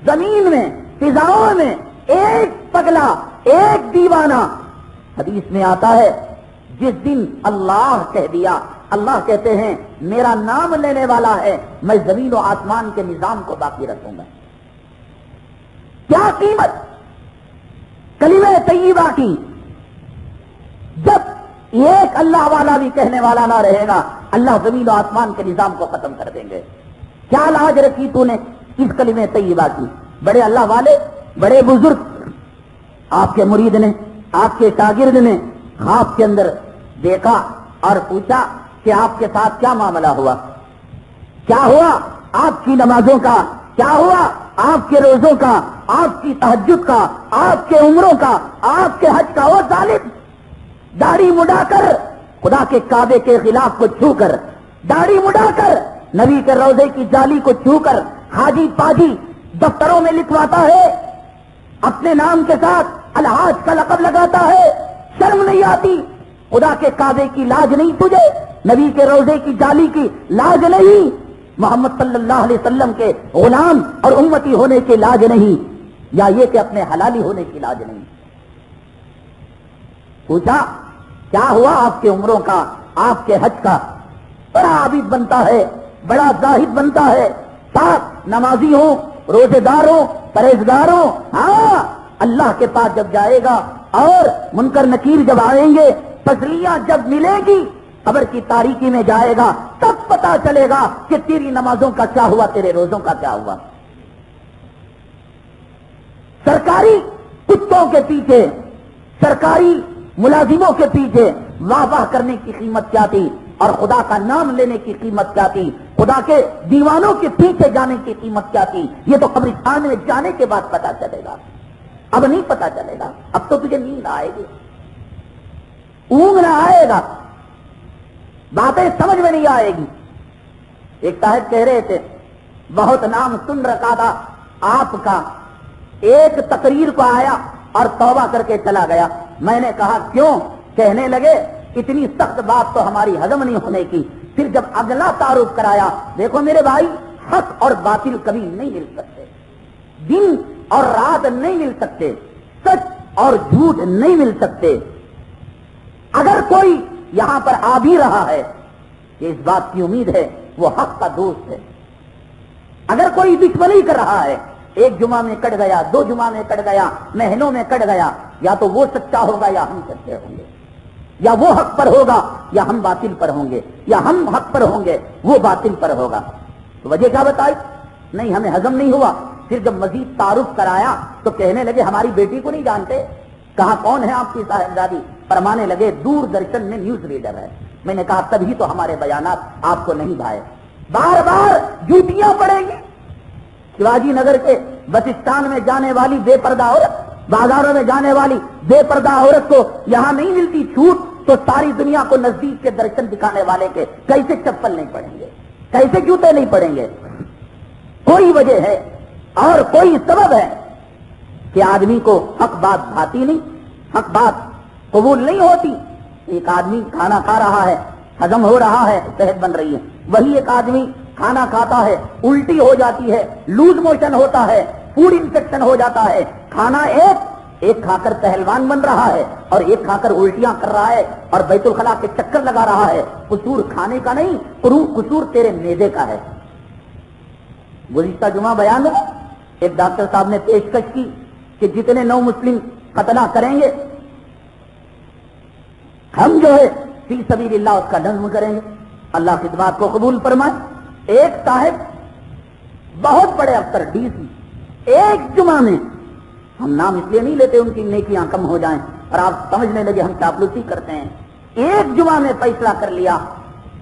زمین میں، فضاؤں میں، ایک پگلا، ایک دیوانہ. حدیث میں آتا ہے جس دن اللہ کہہ دیا، اللہ کہتے ہیں میرا نام لینے والا ہے، میں زمین و آسمان کے نظام کو باقی رکھوں گا. کیا قیمت کلمہ طیبہ کی؟ جب ایک اللہ والا بھی کہنے والا نہ رہے گا، اللہ زمین و آسمان کے نظام کو ختم کر دیں گے. کیا لاج رکھی تو نے اس کلمہ طیبہ کی؟ بڑے اللہ والے، بڑے بزرگ، آپ کے مرید نے، آپ کے شاگرد نے خواب کے اندر دیکھا اور پوچھا کہ آپ کے ساتھ کیا معاملہ ہوا؟ کیا ہوا آپ کی نمازوں کا؟ کیا ہوا آپ کے روزوں کا، آپ کی تہجد کا، آپ کے عمروں کا، آپ کے حج کا؟ وہ ظالم داڑھی مڈا کر، خدا کے کعبے کے خلاف کو چھو کر، داڑھی مڈا کر نبی کے روضے کی جالی کو چھو کر حاجی پاجی دفتروں میں لکھواتا ہے، اپنے نام کے ساتھ الحاج کا لقب لگاتا ہے، شرم نہیں آتی؟ خدا کے کعبے کی لاج نہیں تجھے؟ نبی کے روضے کی جالی کی لاج نہیں؟ محمد صلی اللہ علیہ وسلم کے غلام اور امتی ہونے کی لاج نہیں؟ یا یہ کہ اپنے حلالی ہونے کی لاج نہیں؟ پوچھا کیا ہوا آپ کے عمروں کا، آپ کے حج کا؟ بڑا عابد بنتا ہے، بڑا زاہد بنتا ہے، ساتھ نمازی ہوں، روزے دار ہوں، پرہیزگار ہوں، ہاں اللہ کے پاس جب جائے گا اور منکر نکیر جب آئیں گے، تسلیاں جب ملے گی، قبر کی تاریکی میں جائے گا، تب پتا چلے گا کہ تیری نمازوں کا کیا ہوا، تیرے روزوں کا کیا ہوا۔ سرکاری کتوں کے پیچھے، سرکاری ملازموں کے پیچھے واہ واہ کرنے کی قیمت کیا تھی، اور خدا کا نام لینے کی قیمت کیا تھی، خدا کے دیوانوں کے پیچھے جانے کی قیمت کیا تھی، یہ تو قبرستان میں جانے کے بعد پتا چلے گا، اب نہیں پتا چلے گا۔ اب تو تجھے نیند آئے گی، اونگنا آئے گا، باتیں سمجھ میں نہیں آئے گی۔ ایک صاحب کہہ رہے تھے بہت نام سن رکھا تھا آپ کا، ایک تقریر کو آیا اور توبہ کر کے چلا گیا۔ میں نے کہا کیوں؟ کہنے لگے اتنی سخت بات تو ہماری ہضم نہیں ہونے کی۔ پھر جب اگلا تعارف کرایا، دیکھو میرے بھائی، حق اور باطل کبھی نہیں مل سکتے، دن اور رات نہیں مل سکتے، سچ اور جھوٹ نہیں مل سکتے۔ اگر کوئی یہاں پر آ بھی رہا ہے کہ اس بات کی امید ہے وہ حق کا دوست ہے، اگر کوئی دشمنی کر رہا ہے، ایک جمعہ میں کٹ گیا، دو جمعہ میں کٹ گیا، مہینوں میں کٹ گیا، یا تو وہ سچا ہوگا یا ہم سچے ہوں گے، یا وہ حق پر ہوگا یا ہم باطل پر ہوں گے، یا ہم حق پر ہوں گے وہ باطل پر ہوگا۔ تو وجہ کیا بتائی؟ نہیں ہمیں ہضم نہیں ہوا۔ پھر جب مزید تعارف کرایا تو کہنے لگے ہماری بیٹی کو نہیں جانتے؟ کہا کون ہے آپ کی صاحبزادی؟ فرمانے لگے دوردرشن میں نیوز ریڈر ہے۔ میں نے کہا تبھی تو ہمارے بیانات آپ کو نہیں بھائے، بار بار جوتیاں پڑیں گی۔ شیواجی نگر کے بس اسٹانڈ میں جانے والی بے پردہ عورت، بازاروں میں جانے والی بے پردہ عورت کو یہاں نہیں ملتی چھوٹ، تو ساری دنیا کو نزدیک کے درشن دکھانے والے کے کیسے چپل نہیں پڑیں گے، کیسے جوتے نہیں پڑیں گے؟ کوئی وجہ ہے اور کوئی سبب ہے کہ آدمی کو حق بات بھاتی نہیں، حق بات قبول نہیں ہوتی۔ ایک آدمی کھانا کھا رہا ہے، ہضم ہو رہا ہے، صحت بن رہی ہے، وہی ایک آدمی کھانا کھاتا ہے، الٹی ہو جاتی ہے، لوز موشن ہوتا ہے، فوڈ انفیکشن ہو جاتا ہے۔ کھانا ایک کھا کر پہلوان بن رہا ہے اور ایک کھا کر الٹیاں کر رہا ہے اور بیت الخلا کے چکر لگا رہا ہے۔ قصور کھانے کا نہیں، قصور تیرے معدے کا ہے۔ گزشتہ جمعہ بیان ہوا، ایک ڈاکٹر صاحب نے پیشکش کی کہ جتنے نو مسلم قتل کریں گے ہم جو ہے فی سبیل اللہ اس کا نظم کریں گے، اللہ کی بات کو قبول فرمائے۔ ایک صاحب بہت بڑے افسر ڈی سی، ایک جمعہ میں، ہم نام اس لیے نہیں لیتے ان کی نیکیاں کم ہو جائیں اور آپ سمجھنے لگے ہم چاپلوسی کرتے ہیں، ایک جمعہ میں فیصلہ کر لیا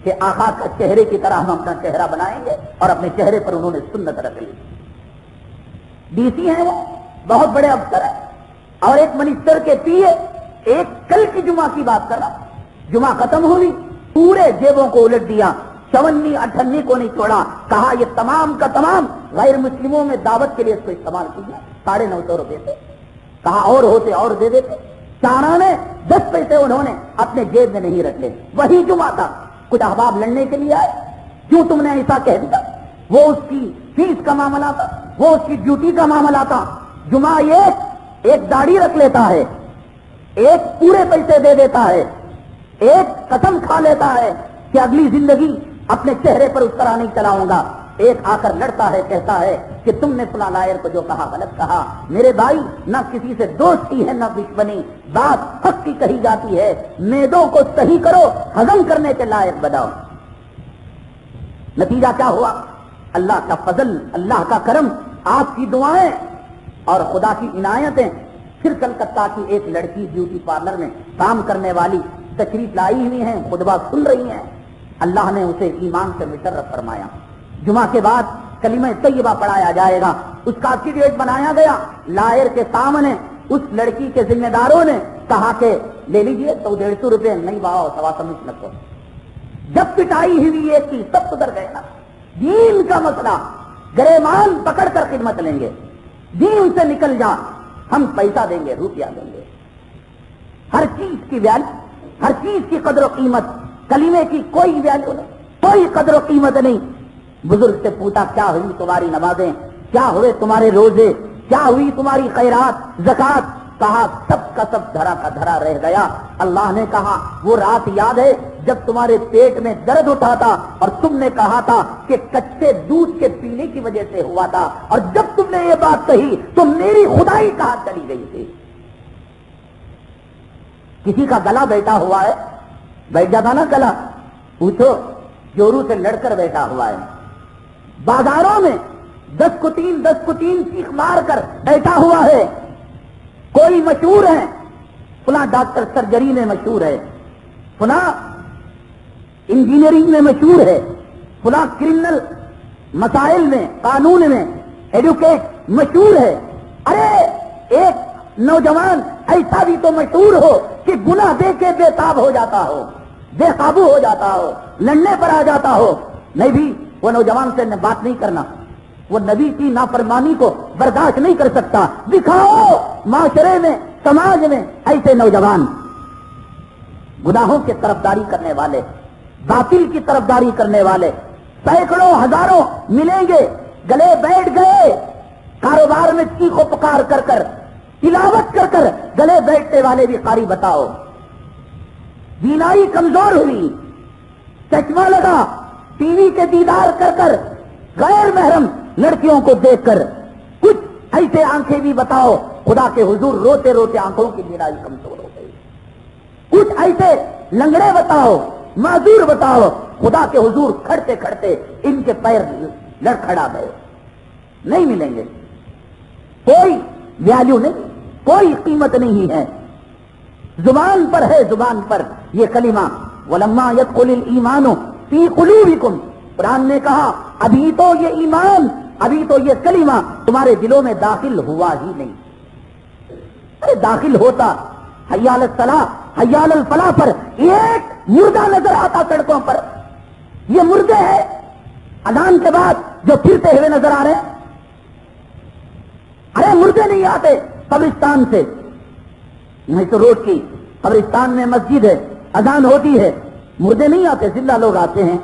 کہ آقا کا چہرے کی طرح ہم اپنا چہرہ بنائیں گے، اور اپنے چہرے پر انہوں نے سنت رکھ لی۔ ڈی سی ہیں وہ، بہت بڑے افسر ہیں، اور ایک منسٹر کے پیے، ایک کل کی جمعہ کی بات کر رہا، جمعہ ختم ہوئی، پورے جیبوں کو الٹ دیا، 54 58 کو نہیں چھوڑا، کہا یہ تمام کا تمام غیر مسلموں میں دعوت کے لیے اس کو استعمال کیجیے، 950 روپے سے، کہا اور ہوتے اور دے دیتے۔ چانا نے 10 پیسے انہوں نے اپنے جیب میں نہیں رکھے۔ وہی جمعہ تھا، کچھ احباب لڑنے کے لیے آئے، کیوں تم نے ایسا کہہ دیا؟ وہ اس کی فیس کا معاملہ تھا، وہ اس کی ڈیوٹی کا معاملہ تھا۔ جمعہ ایک داڑھی رکھ لیتا ہے، ایک پورے پیسے دے دیتا ہے، ایک قسم کھا لیتا ہے کہ اگلی زندگی اپنے چہرے پر اس طرح نہیں چلاؤں گا، ایک آ کر لڑتا ہے، کہتا ہے کہ تم نے فلاں لائر کو جو کہا غلط کہا۔ میرے بھائی، نہ کسی سے دوستی ہے نہ دشمنی، بات حق کی کہی جاتی ہے، میدوں کو صحیح کرو، ہضم کرنے کے لائق بناؤ۔ نتیجہ کیا ہوا؟ اللہ کا فضل، اللہ کا کرم، آپ کی دعائیں اور خدا کی عنایتیں۔ پھر کلکتہ کی ایک لڑکی بیوٹی پارلر میں کام کرنے والی تشریف لائی ہوئی ہیں، خطبہ سن رہی ہیں، اللہ نے اسے ایمان سے مشرف فرمایا۔ جمعہ کے بعد کلمہ طیبہ پڑھایا جائے گا، اس کا سیریٹ بنایا گیا، لائر کے سامنے اس لڑکی کے ذمہ داروں نے کہا کہ لے لیجئے 100-150 روپے، نہیں باؤ 125 لگو۔ جب پٹائی ہوئی ایک کی، سب سدھر گئے نا، دین کا مسئلہ گریبان پکڑ کر خدمت لیں گے. دین سے نکل جا, ہم پیسہ دیں گے, روپیہ دیں گے. ہر چیز کی ویلیو, ہر چیز کی قدر و قیمت, کلمے کی کوئی ویلیو نہیں, کوئی قدر و قیمت نہیں. بزرگ سے پوچھا کیا ہوئی تمہاری نمازیں, کیا ہوئے تمہارے روزے, کیا ہوئی تمہاری خیرات, زکات؟ کہا سب کا سب دھرا کا دھرا رہ گیا. اللہ نے کہا وہ رات یاد ہے جب تمہارے پیٹ میں درد اٹھا تھا اور تم نے کہا تھا کہ کچے دودھ کے پینے کی وجہ سے ہوا تھا, اور جب تم نے یہ بات کہی تو میری خدائی کہاں چلی گئی تھی. کسی کا گلا بیٹھا ہوا ہے, بیٹھ جاتا نا گلا, پوچھو جورو سے لڑ کر بیٹھا ہوا ہے. بازاروں میں 10 کو 3 چیخ مار کر بیٹھا ہوا ہے. کوئی مشہور ہے, فلاں ڈاکٹر سرجری میں مشہور ہے, فلاں انجینئرنگ میں مشہور ہے, فلاں کرمنل مسائل میں, قانون میں ایڈوکیٹ مشہور ہے. ارے ایک نوجوان ایسا بھی تو مشہور ہو کہ گناہ دے کے بے تاب ہو جاتا ہو, بے قابو ہو جاتا ہو, لڑنے پر آ جاتا ہو. نہیں بھی وہ نوجوان سے بات نہیں کرنا, وہ نبی کی نافرمانی کو برداشت نہیں کر سکتا. دکھاؤ معاشرے میں, سماج میں ایسے نوجوان گناہوں کی طرفداری کرنے والے, باطل کی طرفداری کرنے والے سینکڑوں ہزاروں ملیں گے. گلے بیٹھ گئے کاروبار میں چیخو پکار کر کر, تلاوت کر کر گلے بیٹھنے والے بھی قاری بتاؤ. بینائی کمزور ہوئی, چشمہ لگا, ٹی وی کے دیدار کر کر, غیر محرم لڑکیوں کو دیکھ کر, کچھ ایسے آنکھیں بھی بتاؤ خدا کے حضور روتے روتے آنکھوں کی بینائی کمزور ہو گئی. کچھ ایسے لنگڑے بتاؤ, معذور بتاؤ خدا کے حضور کھڑتے کھڑتے ان کے پیر لڑکھڑا گئے. نہیں ملیں گے, کوئی ویلیو نہیں, کوئی قیمت نہیں ہے. زبان پر ہے, زبان پر یہ کلمہ وَلَمَّا يَدْخُلِ الْإِيمَانُ فِي قُلُوبِكُمْ. قرآن نے کہا ابھی تو یہ ایمان, ابھی تو یہ کلمہ تمہارے دلوں میں داخل ہوا ہی نہیں. ارے داخل ہوتا حی علی الصلاۃ, حی علی الفلاح پر ایک مردہ نظر آتا سڑکوں پر. یہ مردے ہیں اذان کے بعد جو پھرتے ہوئے نظر آ رہے ہیں. ارے مردے نہیں آتے قبرستان سے, نہیں تو روڈ کی قبرستان میں مسجد ہے, اذان ہوتی ہے, مردے نہیں آتے, زندہ لوگ آتے ہیں.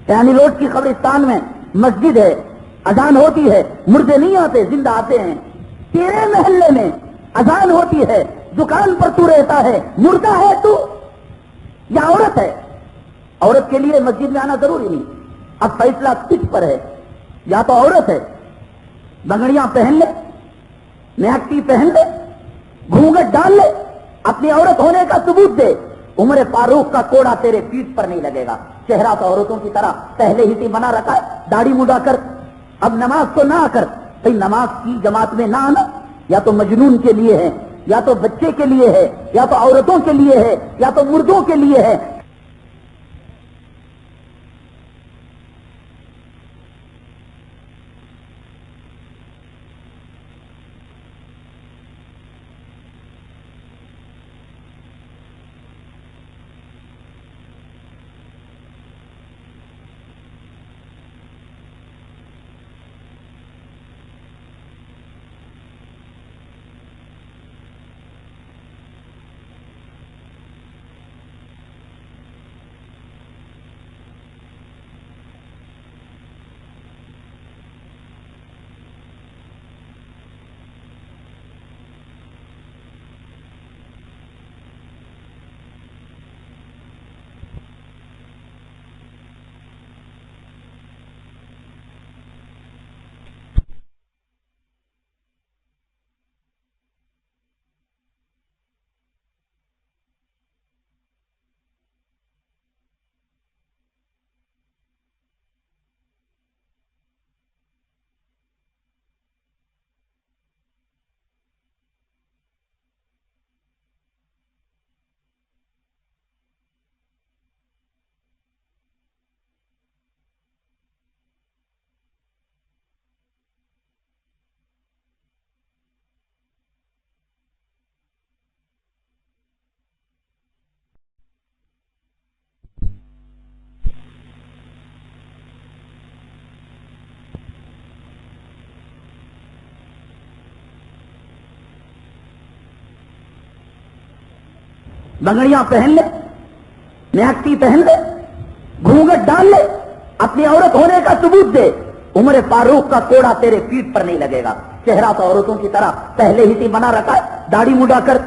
یعنی روڈ کی قبرستان میں مسجد ہے, اذان ہوتی ہے, مردے نہیں آتے, زندہ آتے ہیں. تیرے محلے میں اذان ہوتی ہے, دکان پر تو رہتا ہے, مردہ ہے تو یا عورت ہے؟ عورت کے لیے مسجد میں آنا ضروری نہیں. اب فیصلہ کس پر ہے, یا تو عورت ہے بنگڑیاں پہن لے, نیاکٹی پہن لے, گھونگھٹ ڈال لے, اپنی عورت ہونے کا ثبوت دے. عمر فاروق کا کوڑا تیرے پیٹھ پر نہیں لگے گا. چہرہ تو عورتوں کی طرح پہلے ہی سے بنا رکھا ہے, داڑھی مڈا کر. اب نماز تو نہ آ کر, نماز کی جماعت میں نہ آنا یا تو مجنون کے لیے ہے, یا تو بچے کے لیے ہے, یا تو عورتوں کے لیے ہے, یا تو مردوں کے لیے ہے. بنگڑیاں پہن لے، میاکتی پہن لے، گھونگھٹ ڈال لے، اپنی عورت ہونے کا ثبوت دے، عمر فاروق کا کوڑا تیرے پیٹ پر نہیں لگے گا۔ چہرہ تو عورتوں کی طرح پہلے ہی سے بنا رکھا ہے، داڑھی مڈا کر،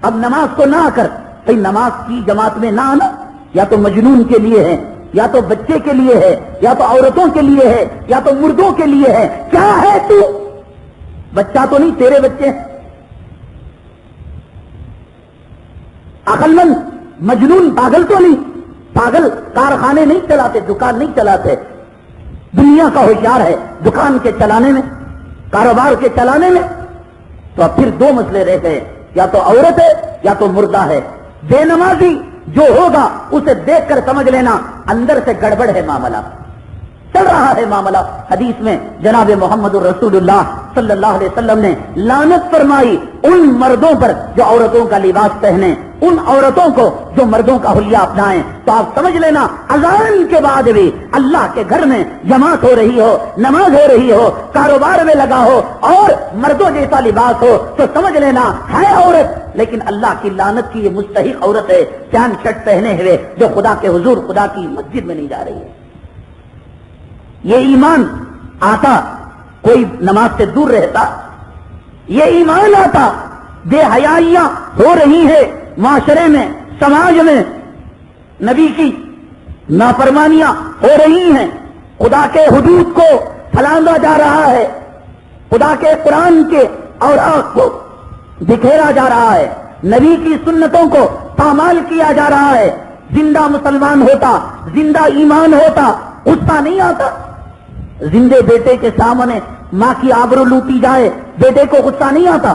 اب نماز کو نہ آ کر، بھائی نماز کی جماعت میں نہ آنا یا تو مجنون کے لیے ہے، یا تو بچے کے لیے ہے، یا تو عورتوں کے لیے ہے، یا تو مردوں کے لیے ہے۔ کیا ہے تو؟ بچہ تو نہیں، تیرے بچے ہیں۔ عقل مند مجنون پاگل تو نہیں، پاگل کارخانے نہیں چلاتے، دکان نہیں چلاتے، دنیا کا ہوشیار ہے دکان کے چلانے میں، کاروبار کے چلانے میں۔ تو اب پھر دو مسئلے رہ گئے، یا تو عورت ہے یا تو مردہ ہے۔ بے نمازی جو ہوگا اسے دیکھ کر سمجھ لینا اندر سے گڑبڑ ہے، معاملہ چل رہا ہے معاملہ۔ حدیث میں جناب محمد رسول اللہ صلی اللہ علیہ وسلم نے لعنت فرمائی ان مردوں پر جو عورتوں کا لباس پہنے، ان عورتوں کو جو مردوں کا حلیہ اپنائیں۔ تو آپ سمجھ لینا اذان کے بعد بھی اللہ کے گھر میں جماعت ہو رہی ہو، نماز ہو رہی ہو، کاروبار میں لگا ہو اور مردوں جیسا لباس ہو تو سمجھ لینا ہے عورت، لیکن اللہ کی لعنت کی یہ مستحق عورت ہے، پینٹ شرٹ پہنے ہوئے، جو خدا کے حضور خدا کی مسجد میں نہیں جا رہی ہے۔ یہ ایمان آتا کوئی نماز سے دور رہتا، یہ ایمان آتا بے حیائیاں ہو رہی ہے معاشرے میں، سماج میں، نبی کی نافرمانیاں ہو رہی ہیں، خدا کے حدود کو پھلاندا جا رہا ہے، خدا کے قرآن کے اوراق کو بکھیرا جا رہا ہے، نبی کی سنتوں کو پامال کیا جا رہا ہے۔ زندہ مسلمان ہوتا، زندہ ایمان ہوتا، غصہ نہیں آتا؟ زندے بیٹے کے سامنے ماں کی آبرو لوٹی جائے، بیٹے کو غصہ نہیں آتا؟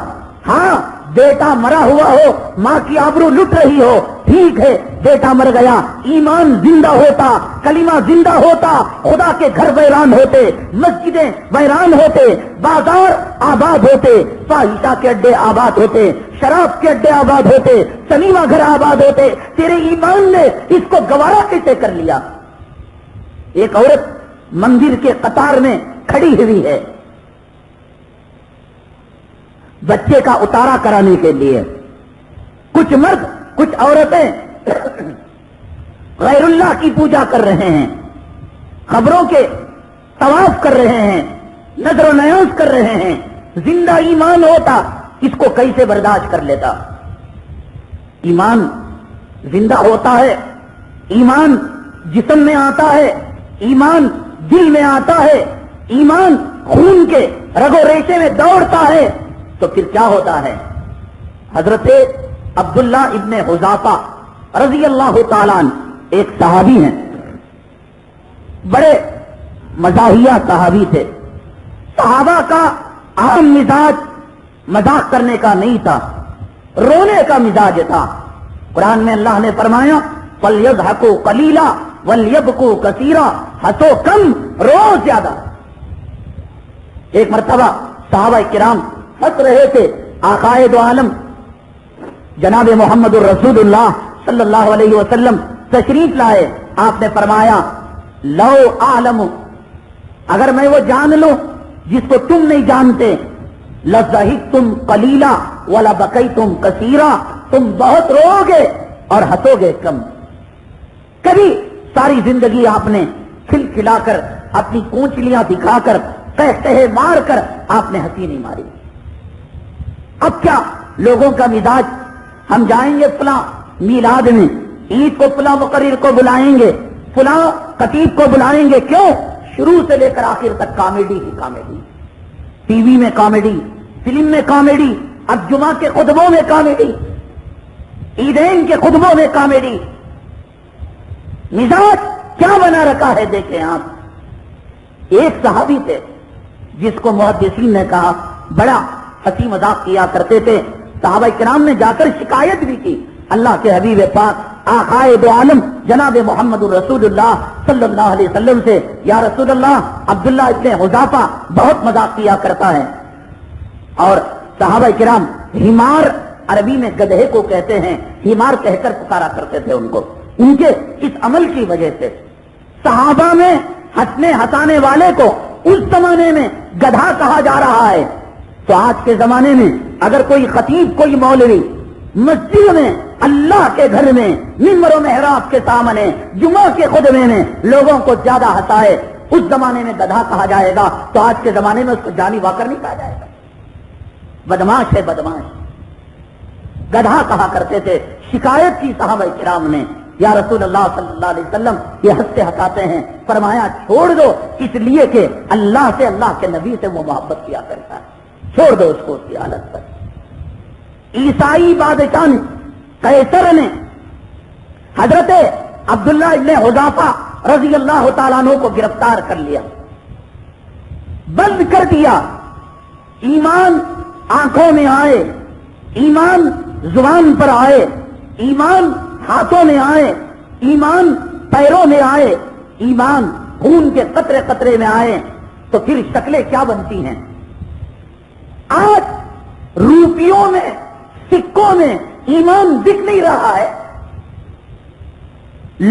ہاں، بیٹا مرا ہوا ہو، ماں کی آبرو لٹ رہی ہو، ٹھیک ہے، بیٹا مر گیا، ایمان زندہ ہوتا، کلمہ زندہ ہوتا، خدا کے گھر ویران ہوتے، مسجدیں ویران ہوتے، بازار آباد ہوتے، فاحشہ کے اڈے آباد ہوتے، شراب کے اڈے آباد ہوتے، سنیما گھر آباد ہوتے۔ تیرے ایمان نے اس کو گوارا کیسے کر لیا؟ ایک عورت مندر کے قطار میں کھڑی ہوئی ہے بچے کا اتارا کرانے کے لیے، کچھ مرد کچھ عورتیں غیر اللہ کی پوجا کر رہے ہیں، قبروں کے طواف کر رہے ہیں، نظر و نیاز کر رہے ہیں۔ زندہ ایمان ہوتا اس کو کیسے برداشت کر لیتا؟ ایمان زندہ ہوتا ہے، ایمان جسم میں آتا ہے، ایمان دل میں آتا ہے، ایمان خون کے رگ و ریشے میں دوڑتا ہے، تو پھر کیا ہوتا ہے؟ حضرت عبداللہ ابن حذافہ رضی اللہ تعالیٰ عنہ ایک صحابی ہیں، بڑے مزاحیہ صحابی تھے۔ صحابہ کا عام مزاج مذاق کرنے کا نہیں تھا، رونے کا مزاج تھا۔ قرآن میں اللہ نے فرمایا فَلْيَضْحَكُوا قَلِيلًا وَلْيَبْكُوا كَثِيرًا، ہنسو کم رو زیادہ۔ ایک مرتبہ صحابہ کرام ہنس رہے تھے، آقائے دو عالم جناب محمد الرسول اللہ صلی اللہ علیہ وسلم تشریف لائے۔ آپ نے فرمایا لو اعلم، اگر میں وہ جان لوں جس کو تم نہیں جانتے، لَضَحِكْتُمْ قَلِيلًا وَلَبَكَيْتُمْ كَثِيرًا، تم بہت رو گے اور ہنسو گے کم۔ کبھی ساری زندگی آپ نے کھل کھلا کر، اپنی کونچلیاں دکھا کر، قہقہے مار کر آپ نے ہنسی نہیں ماری۔ اب کیا لوگوں کا مزاج، ہم جائیں گے فلاں میلاد میں، عید کو فلاں مقرر کو بلائیں گے، فلاں خطیب کو بلائیں گے، کیوں؟ شروع سے لے کر آخر تک کامیڈی ہی کامیڈی، ٹی وی میں کامیڈی، فلم میں کامیڈی، اب جمعہ کے خطبوں میں کامیڈی، عیدین کے خطبوں میں کامیڈی۔ مزاج کیا بنا رکھا ہے دیکھیں آپ۔ ایک صحابی تھے جس کو محدثین نے کہا بڑا ہنسی مذاق کیا کرتے تھے، صحابہ کرام نے جا کر شکایت بھی کی اللہ کے حبیب پاک آقائے دو عالم جناب محمد الرسول اللہ صلی اللہ علیہ وسلم سے، یا رسول اللہ عبداللہ ابن حذافہ بہت مذاق کیا کرتا ہے۔ اور صحابہ کرام ہمار، عربی میں گدھے کو کہتے ہیں، ہمار کہہ کر پکارا کرتے تھے ان کو، ان کے اس عمل کی وجہ سے۔ صحابہ میں ہنسنے ہنسانے والے کو اس زمانے میں گدھا کہا جا رہا ہے، تو آج کے زمانے میں اگر کوئی خطیب، کوئی مولوی مسجد میں اللہ کے گھر میں ممبر و محراب کے سامنے جمعہ کے خطبے میں لوگوں کو زیادہ ہنسائے، اس زمانے میں گدھا کہا جائے گا تو آج کے زمانے میں اس کو جانی واکر نہیں کہا جائے گا. بدماش ہے بدماش. گدھا کہا کرتے تھے. شکایت کی صحابہ کرام نے، یا رسول اللہ صلی اللہ علیہ وسلم یہ ہنستے ہنساتے ہیں. فرمایا چھوڑ دو، اس لیے کہ اللہ سے، اللہ کے نبی سے وہ محبت کیا کرتا ہے. چھوڑ دو اس کو اس کی حالت پر. عیسائی بادشاہ نے، قیصر نے حضرت عبداللہ ابن حذافہ رضی اللہ تعالیٰ عنہ کو گرفتار کر لیا، بند کر دیا. ایمان آنکھوں میں آئے، ایمان زبان پر آئے، ایمان ہاتھوں میں آئے، ایمان پیروں میں آئے، ایمان خون کے قطرے قطرے میں آئے تو پھر شکلیں کیا بنتی ہیں. آج روپیوں میں، سکوں میں ایمان دکھ نہیں رہا ہے.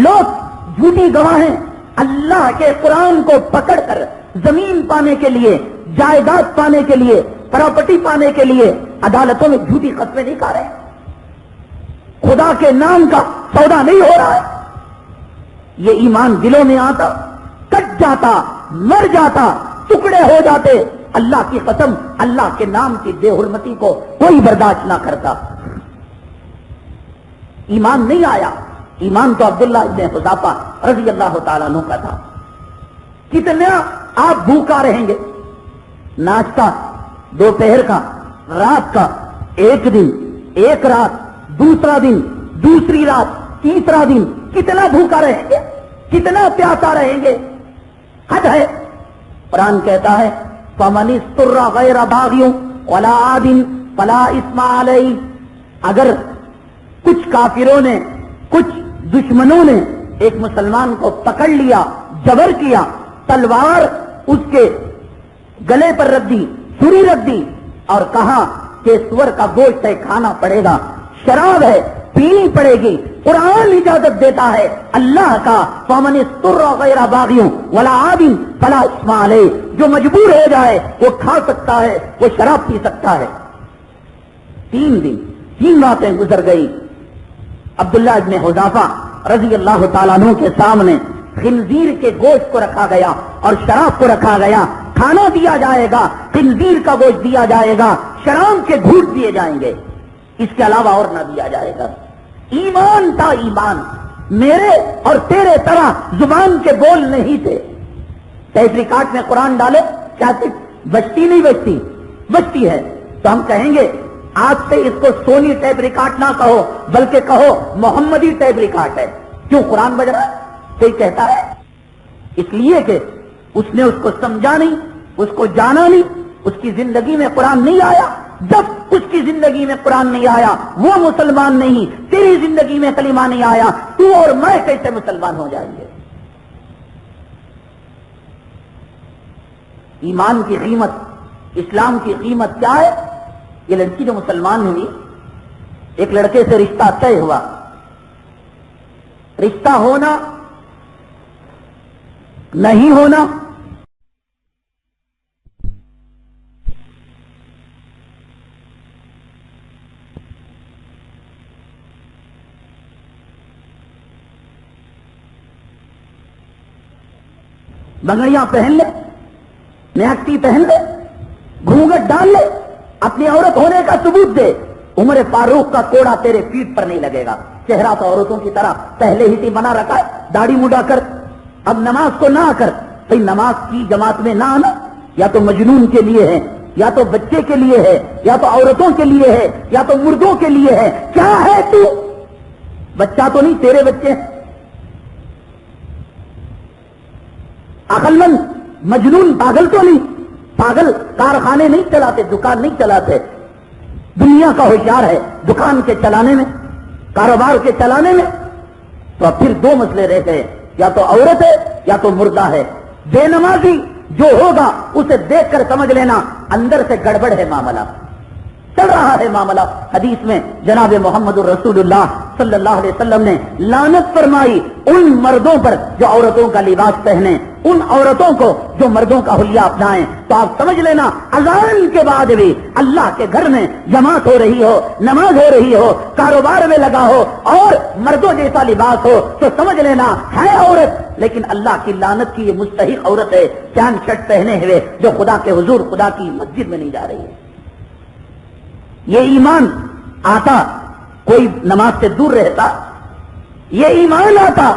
لوگ جھوٹی گواہیں اللہ کے قرآن کو پکڑ کر زمین پانے کے لیے، جائیداد پانے کے لیے، پراپرٹی پانے کے لیے عدالتوں میں جھوٹی قسمیں نہیں کھا رہے ہیں. خدا کے نام کا سودا نہیں ہو رہا ہے. یہ ایمان دلوں میں آتا، کٹ جاتا، مر جاتا، ٹکڑے ہو جاتے. اللہ کی قسم، اللہ کے نام کی بے حرمتی کو کوئی برداشت نہ کرتا. ایمان نہیں آیا. ایمان تو عبداللہ ابن حذافہ رضی اللہ تعالیٰ عنہ کا تھا. کتنا آپ بھوکا رہیں گے؟ ناشتہ دوپہر کا، رات کا، ایک دن، ایک رات، دوسرا دن، دوسری رات، تیسرا دن، کتنا بھوکا رہیں گے؟ کتنا پیاسا رہیں گے؟ حد ہے. قرآن کہتا ہے فَمَنِ اسْتُرَّ غَيْرَ بَاغٍ وَلَا عَادٍ فَلَا إِثْمَ عَلَيْهِ. اگر کچھ کافروں نے، کچھ دشمنوں نے ایک مسلمان کو پکڑ لیا، جبر کیا، تلوار اس کے گلے پر رکھ دی، چھری رکھ دی اور کہا کہ سور کا گوشت ہے، کھانا پڑے گا، شراب ہے، پینی پڑے گی. قرآن اجازت دیتا ہے اللہ کا فَمَنِ اسْتُرَّ غَيْرَ بَاغٍ وَلَا عَادٍ فَلَا إِثْمَ عَلَيْهِ. جو مجبور ہو جائے وہ کھا سکتا ہے، وہ شراب پی سکتا ہے. 3 دن 3 راتیں گزر گئی. عبداللہ ابن حذافہ رضی اللہ تعالیٰ عنہ کے سامنے خنزیر کے گوشت کو رکھا گیا اور شراب کو رکھا گیا. کھانا دیا جائے گا، خنزیر کا گوشت دیا جائے گا، شراب کے گھونٹ دیے جائیں گے، اس کے علاوہ اور نہ دیا جائے گا. ایمان تھا ایمان. میرے اور تیرے طرح زبان کے بول نہیں تھے. ٹیپ ریکارڈ میں قرآن ڈالے، کیا بچتی نہیں بچتی؟ بچتی ہے. تو ہم کہیں گے آج سے اس کو سونی ٹیپ ریکارڈ نہ کہو، بلکہ کہو محمدی ٹیپ ریکارڈ ہے. کیوں قرآن بج رہا ہے؟ کوئی کہتا ہے اس لیے کہ اس نے اس کو سمجھا نہیں، اس کو جانا نہیں، اس کی زندگی میں قرآن نہیں آیا. جب اس کی زندگی میں قرآن نہیں آیا وہ مسلمان نہیں. تیری زندگی میں کلمہ نہیں آیا، تو اور میں کیسے مسلمان ہو جائیں گے؟ ایمان کی قیمت، اسلام کی قیمت کیا ہے؟ یہ لڑکی جو مسلمان ہوئی، ایک لڑکے سے رشتہ طے ہوا. رشتہ ہونا نہیں ہونا بنگڑیاں پہن لے، میکٹی پہن لے، گھونگھٹ ڈال لے، اپنی عورت ہونے کا ثبوت دے. عمر فاروق کا کوڑا تیرے پیٹ پر نہیں لگے گا. چہرہ تو عورتوں کی طرح پہلے ہی بنا رکھا ہے، داڑھی مڈا کر. اب نماز کو نہ کر. بھئی نماز کی جماعت میں نہ آنا یا تو مجنون کے لیے ہے، یا تو بچے کے لیے ہے، یا تو عورتوں کے لیے ہے، یا تو مردوں کے لیے ہے. کیا ہے تو؟ بچہ تو نہیں، تیرے بچے ہیں. عقل مند مجنون پاگل تو نہیں. پاگل کارخانے نہیں چلاتے، دکان نہیں چلاتے. دنیا کا ہوشیار ہے دکان کے چلانے میں، کاروبار کے چلانے میں. تو اب پھر 2 مسئلے رہ گئے، یا تو عورت ہے یا تو مردہ ہے. بے نمازی جو ہوگا اسے دیکھ کر سمجھ لینا اندر سے گڑبڑ ہے معاملہ. چل رہا ہے معاملہ. حدیث میں جناب محمد الرسول اللہ صلی اللہ علیہ وسلم نے لعنت فرمائی ان مردوں پر جو عورتوں کا لباس پہنے, ان عورتوں کو جو مردوں کا حلیہ اپنائیں. تو آپ سمجھ لینا اذان کے بعد بھی اللہ کے گھر میں جماعت ہو رہی ہو, نماز ہو رہی ہو, کاروبار میں لگا ہو اور مردوں جیسا لباس ہو تو سمجھ لینا ہے عورت, لیکن اللہ کی لعنت کی یہ مستحق عورت ہے پینٹ شرٹ پہنے ہوئے جو خدا کے حضور خدا کی مسجد میں نہیں جا رہی ہے. یہ ایمان آتا کوئی نماز سے دور رہتا, یہ ایمان آتا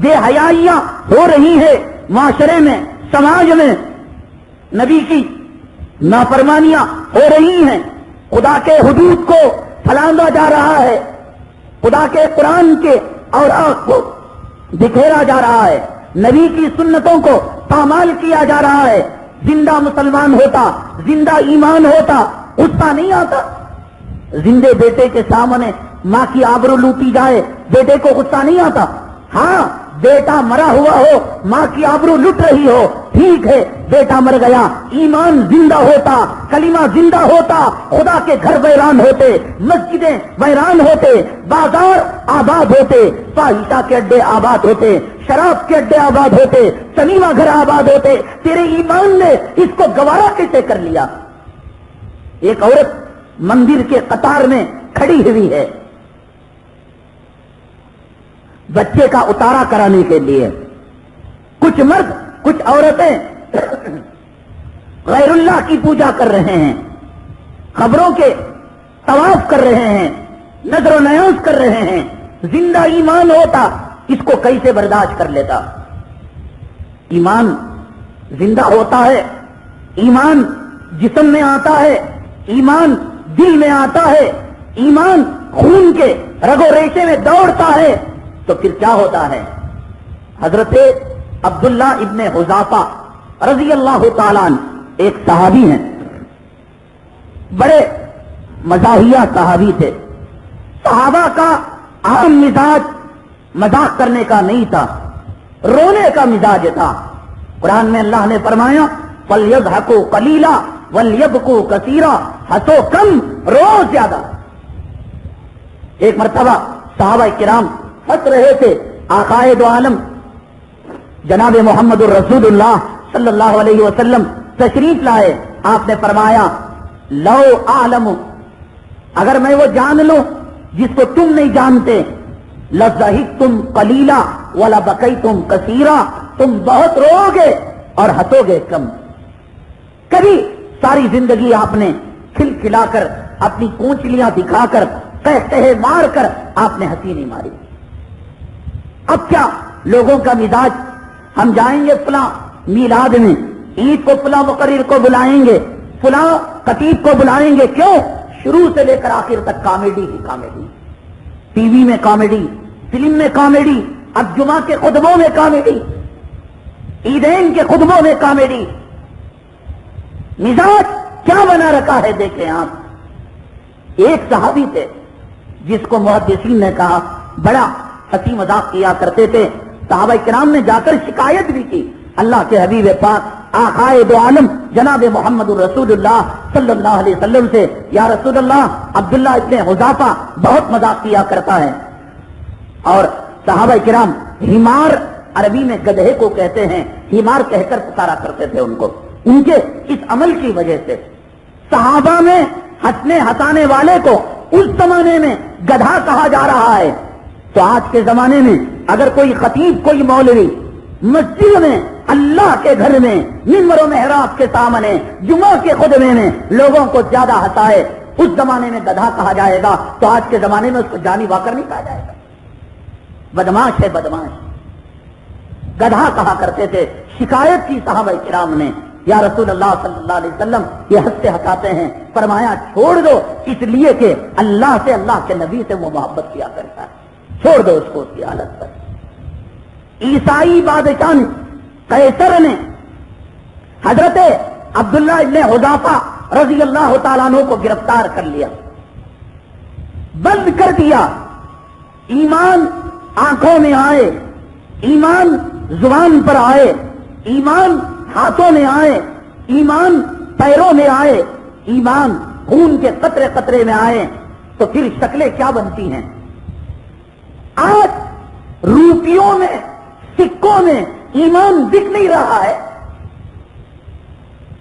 بے حیائیاں ہو رہی ہے معاشرے میں, سماج میں, نبی کی نافرمانیاں ہو رہی ہیں, خدا کے حدود کو پھلاندا جا رہا ہے, خدا کے قرآن کے اوراق کو بکھیرا جا رہا ہے, نبی کی سنتوں کو پامال کیا جا رہا ہے. زندہ مسلمان ہوتا, زندہ ایمان ہوتا, غصہ نہیں آتا. زندے بیٹے کے سامنے ماں کی آبرو لوٹی جائے, بیٹے کو غصہ نہیں آتا. ہاں بیٹا مرا ہوا ہو, ماں کی آبرو لٹ رہی ہو, ٹھیک ہے, بیٹا مر گیا, ایمان زندہ ہوتا, کلمہ زندہ ہوتا, خدا کے گھر ویران ہوتے, مسجدیں ویران ہوتے, بازار آباد ہوتے, فاحشہ کے اڈے آباد ہوتے, شراب کے اڈے آباد ہوتے, سنیما گھر آباد ہوتے. تیرے ایمان نے اس کو گوارا کیسے کر لیا؟ ایک عورت مندر کے قطار میں کھڑی ہوئی ہے بچے کا اتارا کرانے کے لیے. کچھ مرد کچھ عورتیں غیر اللہ کی پوجا کر رہے ہیں, قبروں کے طواف کر رہے ہیں, نظر و نیاز کر رہے ہیں. زندہ ایمان ہوتا اس کو کیسے برداشت کر لیتا؟ ایمان زندہ ہوتا ہے, ایمان جسم میں آتا ہے, ایمان دل میں آتا ہے, ایمان خون کے رگو ریشے میں دوڑتا ہے تو پھر کیا ہوتا ہے؟ حضرت عبداللہ ابن حذافہ رضی اللہ تعالیٰ عنہ ایک صحابی ہیں, بڑے مزاحیہ صحابی تھے. صحابہ کا عام مزاج مذاق کرنے کا نہیں تھا, رونے کا مزاج تھا. قرآن میں اللہ نے فرمایا فَلْيَضْحَكُوا قَلِيلًا وَلْيَبْكُوا كَثِيرًا, ہنسو کم رو زیادہ. ایک مرتبہ صحابہ کرام ہنس رہے تھے, آقائے دو عالم جناب محمد الرسول اللہ صلی اللہ علیہ وسلم تشریف لائے. آپ نے فرمایا لو اعلم, اگر میں وہ جان لوں جس کو تم نہیں جانتے, لضحکتم قلیلا ولبکیتم کثیرا, تم بہت رو گے اور ہنسو گے کم. کبھی ساری زندگی آپ نے کھل کھلا کر اپنی کونچلیاں دکھا کر کہتے مار کر آپ نے ہنسی نہیں ماری. اب کیا لوگوں کا مزاج, ہم جائیں گے فلاں میلاد میں, عید کو فلاں مقرر کو بلائیں گے, فلاں خطیب کو بلائیں گے. کیوں؟ شروع سے لے کر آخر تک کامیڈی ہی کامیڈی, ٹی وی میں کامیڈی, فلم میں کامیڈی, اب جمعہ کے خطبوں میں کامیڈی, عیدین کے خطبوں میں کامیڈی. مزاج کیا بنا رکھا ہے دیکھیں آپ. ایک صحابی تھے جس کو محدثین نے کہا بڑا ہنسی مذاق کیا کرتے تھے. صحابہ کرام نے جا کر شکایت بھی کی اللہ کے حبیب پاک آقائے دو عالم جناب محمد الرسول اللہ صلی اللہ علیہ وسلم سے, یا رسول اللہ عبداللہ ابن حذافہ بہت مذاق کیا کرتا ہے. اور صحابہ کرام ہمار, عربی میں گدھے کو کہتے ہیں, ہمار کہہ کر پکارا کرتے تھے ان کو. ان کے اس عمل کی وجہ سے صحابہ میں ہنسنے ہنسانے والے کو اس زمانے میں گدھا کہا جا رہا ہے. تو آج کے زمانے میں اگر کوئی خطیب, کوئی مولوی مسجد میں, اللہ کے گھر میں, منبر و محراب کے سامنے, جمعہ کے خطبے میں لوگوں کو زیادہ ہنسائے, اس زمانے میں گدھا کہا جائے گا. تو آج کے زمانے میں اس کو جانی واکر نہیں کہا جائے گا. بدماش ہے بدماش. گدھا کہا کرتے تھے. شکایت کی صحابہ کرام نے, یا رسول اللہ صلی اللہ علیہ وسلم یہ ہنستے ہنساتے ہیں. فرمایا چھوڑ دو, اس لیے کہ اللہ سے, اللہ کے نبی سے وہ محبت کیا کرتا ہے, چھوڑ دو اس کو اس کی حالت پر. عیسائی بادشاہ قیصر نے حضرت عبداللہ ابن حذافہ رضی اللہ تعالیٰ عنہ کو گرفتار کر لیا, بند کر دیا. ایمان آنکھوں میں آئے, ایمان زبان پر آئے, ایمان ہاتھوں میں آئے, ایمان پیروں میں آئے, ایمان خون کے قطرے قطرے میں آئیں تو پھر شکلیں کیا بنتی ہیں؟ آج روپیوں میں، سکوں میں ایمان بک نہیں رہا ہے.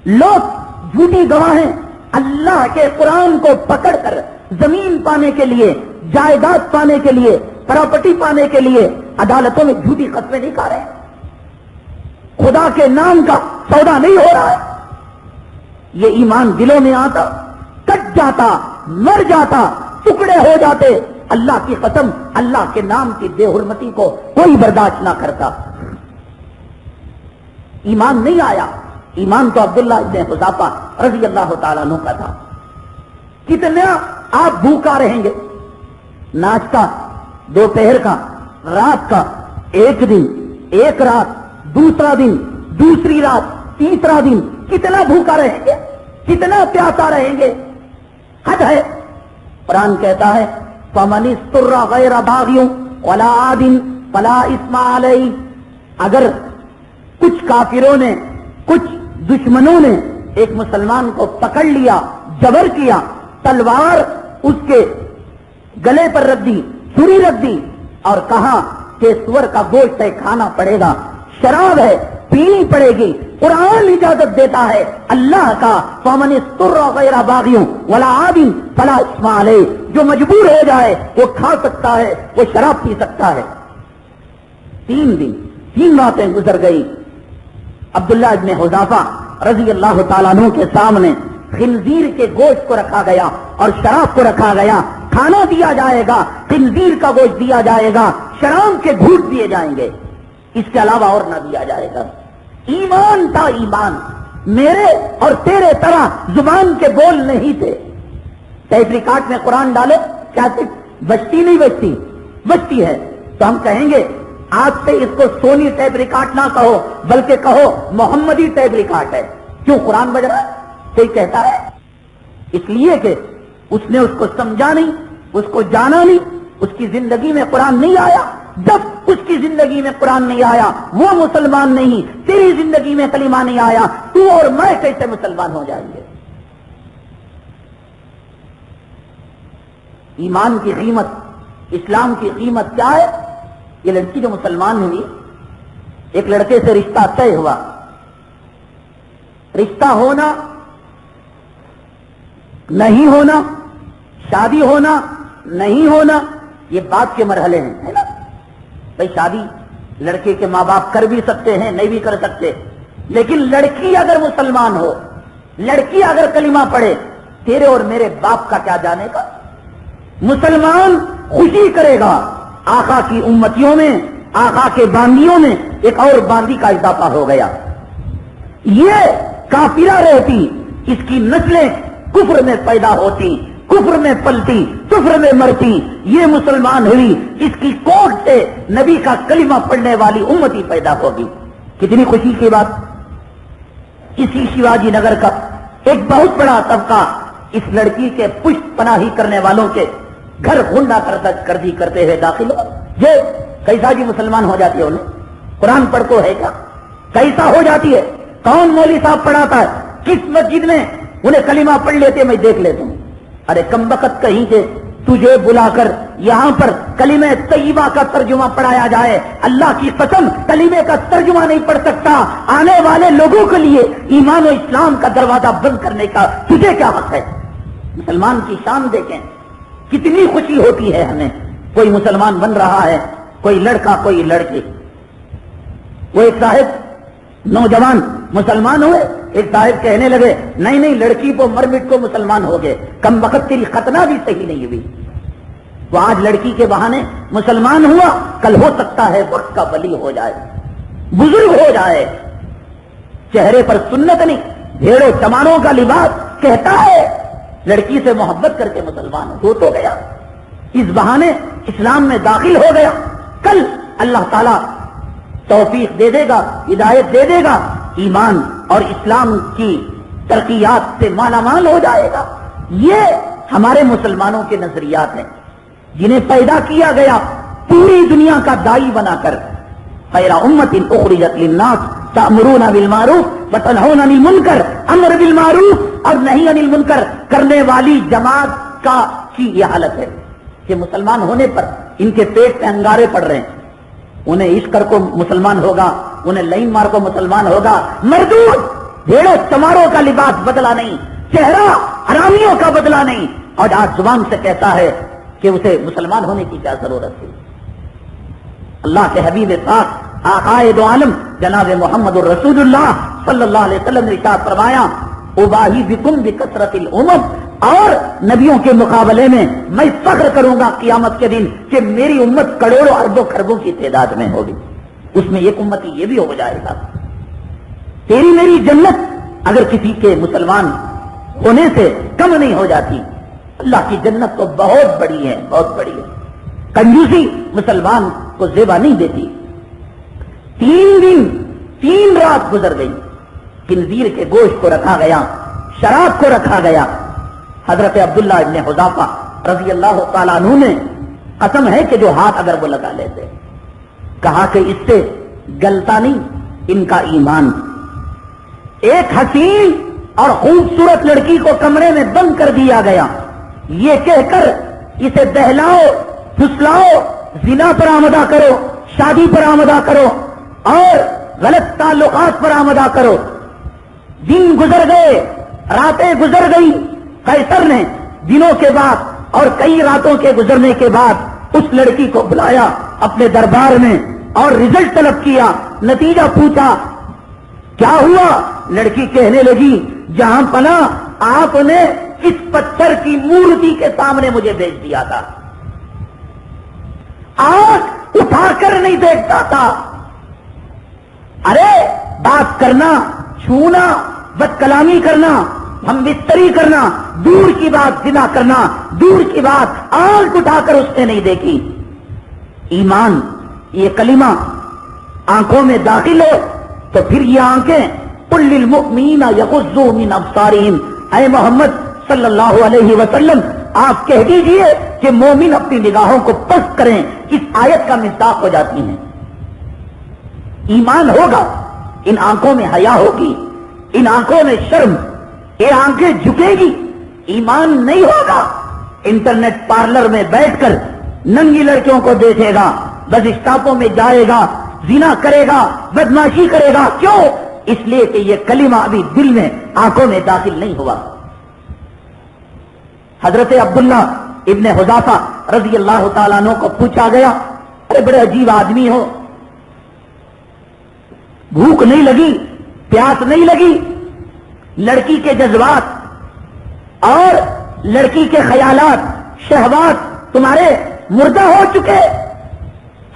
لوگ جھوٹی گواہیں اللہ کے قرآن کو پکڑ کر زمین پانے کے لیے، جائیداد پانے کے لیے، پراپرٹی پانے کے لیے عدالتوں میں جھوٹی قسمیں نہیں کھا رہے ہیں. خدا کے نام کا سودا نہیں ہو رہا ہے. یہ ایمان دلوں میں آتا، کٹ جاتا، مر جاتا، ٹکڑے ہو جاتے. اللہ کی قسم، اللہ کے نام کی بے حرمتی کو کوئی برداشت نہ کرتا. ایمان نہیں آیا. ایمان تو عبداللہ ابن حذافہ رضی اللہ تعالیٰ عنہ کا تھا. کتنا آپ بھوکا رہیں گے؟ ناشتہ دوپہر کا، رات کا، ایک دن، ایک رات، دوسرا دن، دوسری رات، تیسرا دن، کتنا بھوکا رہیں گے؟ کتنا پیاسا رہیں گے؟ حد ہے. قرآن کہتا ہے فَمَنِ اسْتُرَّ غَيْرَ بَاغٍ وَلَا عَادٍ فَلَا إِثْمَ عَلَيْهِ. اگر کچھ کافروں نے، کچھ دشمنوں نے ایک مسلمان کو پکڑ لیا، جبر کیا، تلوار اس کے گلے پر رکھ دی، چھری رکھ دی اور کہا کہ سور کا گوشت ہے، کھانا پڑے گا، شراب ہے، پینی پڑے گی. قرآن اجازت دیتا ہے اللہ کا فَمَنِ اسْتُرَّ غَيْرَ بَاغٍ وَلَا عَادٍ فَلَا إِثْمَ عَلَيْهِ. جو مجبور ہو جائے وہ کھا سکتا ہے، وہ شراب پی سکتا ہے. 3 دن 3 راتیں گزر گئی. عبداللہ ابن حذافہ رضی اللہ تعالیٰ عنہ کے سامنے خنزیر کے گوشت کو رکھا گیا اور شراب کو رکھا گیا. کھانا دیا جائے گا، خنزیر کا گوشت دیا جائے گا، شراب کے گھونٹ دیے جائیں گے، اس کے علاوہ اور نہ دیا جائے گا. ایمان تھا ایمان. میرے اور تیرے طرح زبان کے بول نہیں تھے. ٹیپ ریکارڈ میں قرآن ڈالو، کیا بچتی نہیں بچتی؟ بچتی ہے. تو ہم کہیں گے آج سے اس کو سونی ٹیپ ریکارڈ نہ کہو، بلکہ کہو محمدی ٹیپ ریکارڈ ہے. کیوں قرآن بج رہا ہے؟ کوئی کہتا ہے اس لیے کہ اس نے اس کو سمجھا نہیں، اس کو جانا نہیں، اس کی زندگی میں قرآن نہیں آیا. جب اس کی زندگی میں قرآن نہیں آیا وہ مسلمان نہیں. تیری زندگی میں کلمہ نہیں آیا، تو اور میں کیسے مسلمان ہو جائیں گے؟ ایمان کی قیمت، اسلام کی قیمت کیا ہے؟ یہ لڑکی جو مسلمان ہوئی، ایک لڑکے سے رشتہ طے ہوا. رشتہ ہونا، نہیں ہونا، شادی ہونا، نہیں ہونا، یہ بات کے مرحلے ہیں، ہے نا؟ بھائی شادی لڑکے کے ماں باپ کر بھی سکتے ہیں، نہیں بھی کر سکتے، لیکن لڑکی اگر مسلمان ہو، لڑکی اگر کلمہ پڑھے، تیرے اور میرے باپ کا کیا جانے کا؟ مسلمان خوشی کرے گا. آقا کی امتیوں میں، آقا کے باندیوں میں ایک اور باندی کا اضافہ ہو گیا. یہ کافرہ رہتی، اس کی نسلیں کفر میں پیدا ہوتی، کفر میں پلتی، کفر میں مرتی. یہ مسلمان ہوئی، اس کی کوٹ سے نبی کا کلمہ پڑھنے والی امتی پیدا ہوگی. کتنی خوشی کی بات. اسی شیواجی نگر کا ایک بہت بڑا طبقہ اس لڑکی کے پشت پناہی کرنے والوں کے گھر غنڈہ گردی کرتے ہوئے داخل ہو. یہ کیسا جی مسلمان ہو جاتی ہے؟ انہیں قرآن پڑھ کو ہے کیا؟ کیسا ہو جاتی ہے؟ کون مولوی صاحب پڑھاتا ہے؟ کس مسجد میں انہیں کلمہ پڑھ لیتے؟ میں دیکھ لیتا ہوں. ارے کمبخت کہیں سے تجھے بلا کر یہاں پر کلمہ طیبہ کا ترجمہ پڑھایا جائے. اللہ کی قسم کلمے کا ترجمہ نہیں پڑھ سکتا. آنے والے لوگوں کے لیے ایمان و اسلام کا دروازہ بند کرنے کا تجھے کیا حق ہے؟ مسلمان کی شان دیکھیں، کتنی خوشی ہوتی ہے ہمیں. کوئی مسلمان بن رہا ہے، کوئی لڑکا، کوئی لڑکی. وہ ایک صاحب نوجوان مسلمان ہوئے، ایک صاحب کہنے لگے نہیں نہیں لڑکی کو مر مٹ کو مسلمان ہو گئے، کم وقت تیری ختنہ بھی صحیح نہیں ہوئی. وہ آج لڑکی کے بہانے مسلمان ہوا، کل ہو سکتا ہے وقت کا ولی ہو جائے، بزرگ ہو جائے. چہرے پر سنت نہیں، بھیڑوں چمانوں کا لباس کہتا ہے لڑکی سے محبت کر کے مسلمان ہو تو گیا، اس بہانے اسلام میں داخل ہو گیا. کل اللہ تعالی توفیق دے دے گا، ہدایت دے دے گا، ایمان اور اسلام کی ترقیات سے مالا مال ہو جائے گا. یہ ہمارے مسلمانوں کے نظریات ہیں جنہیں پیدا کیا گیا پوری دنیا کا دائی بنا کر. خیر امت اخرجت للناس تأمرون بالمعروف وتنہون عن المنکر. امر بالمعروف اور نہیں انل منکر کرنے والی جماعت کی یہ حالت ہے کہ مسلمان ہونے پر ان کے پیٹ پہ انگارے پڑ رہے ہیں. انہیں عشق کر کو مسلمان ہوگا, انہیں لائن مار کو مسلمان ہوگا. مردود بھیڑوں چماروں کا لباس بدلا نہیں, چہرہ حرامیوں کا بدلا نہیں, اور آج زبان سے کہتا ہے کہ اسے مسلمان ہونے کی کیا ضرورت تھی. اللہ کے حبیب پاک آقائے دو عالم جناب محمد الرسول اللہ صلی اللہ علیہ وسلم نے ارشاد فرمایا اباہی بکم بکثرت الامم, اور نبیوں کے مقابلے میں میں فخر کروں گا قیامت کے دن کہ میری امت کروڑوں اربوں خربوں کی تعداد میں ہوگی. اس میں ایک امتی یہ بھی ہو جائے گا. تیری میری جنت اگر کسی کے مسلمان ہونے سے کم نہیں ہو جاتی. اللہ کی جنت تو بہت بڑی ہے, بہت بڑی ہے. کنجوسی مسلمان کو زیبا نہیں دیتی. 3 دن 3 رات گزر گئی, خنزیر کے گوشت کو رکھا گیا, شراب کو رکھا گیا. حضرت عبداللہ ابن حذافہ رضی اللہ تعالیٰ عنہ نے قسم ہے کہ جو ہاتھ اگر وہ لگا لیتے, کہا کہ اس سے گلتا نہیں ان کا ایمان. ایک حسین اور خوبصورت لڑکی کو کمرے میں بند کر دیا گیا, یہ کہہ کر اسے بہلاؤ پھسلاؤ, زنا پر آمدہ کرو, شادی پر آمدہ کرو اور غلط تعلقات پر آمدہ کرو. دن گزر گئے, راتیں گزر گئی. قیصر نے دنوں کے بعد اور کئی راتوں کے گزرنے کے بعد اس لڑکی کو بلایا اپنے دربار میں اور رزلٹ طلب کیا, نتیجہ پوچھا کیا ہوا. لڑکی کہنے لگی جہاں پناہ آپ نے اس پتھر کی مورتی کے سامنے مجھے بھیج دیا تھا, آنکھ اٹھا کر نہیں دیکھتا تھا. ارے بات کرنا, چھونا, بد کلامی کرنا, ہم بستری کرنا دور کی بات, زنا کرنا دور کی بات, آنکھ اٹھا کر اس نے نہیں دیکھی. ایمان یہ کلمہ آنکھوں میں داخل ہو تو پھر یہ آنکھیں قل للمؤمنین یغضوا من ابصارہم, اے محمد صلی اللہ علیہ وسلم آپ کہہ دیجئے کہ مومن اپنی نگاہوں کو پست کریں. اس آیت کا مصداق ہو جاتی ہیں. ایمان ہوگا, ان آنکھوں میں حیا ہوگی, ان آنکھوں میں شرم, یہ آنکھیں جھکے گی. ایمان نہیں ہوگا, انٹرنیٹ پارلر میں بیٹھ کر ننگی لڑکیوں کو دیکھے گا, بس اسٹاپوں میں جائے گا, زنا کرے گا, بدماشی کرے گا. کیوں؟ اس لیے کہ یہ کلمہ ابھی دل میں آنکھوں میں داخل نہیں ہوا. حضرت عبداللہ ابن حذافہ رضی اللہ تعالیٰ عنہ کو پوچھا گیا ارے بڑے عجیب آدمی ہو, بھوک نہیں لگی, پیاس نہیں لگی, لڑکی کے جذبات اور لڑکی کے خیالات شہوات تمہارے مردہ ہو چکے,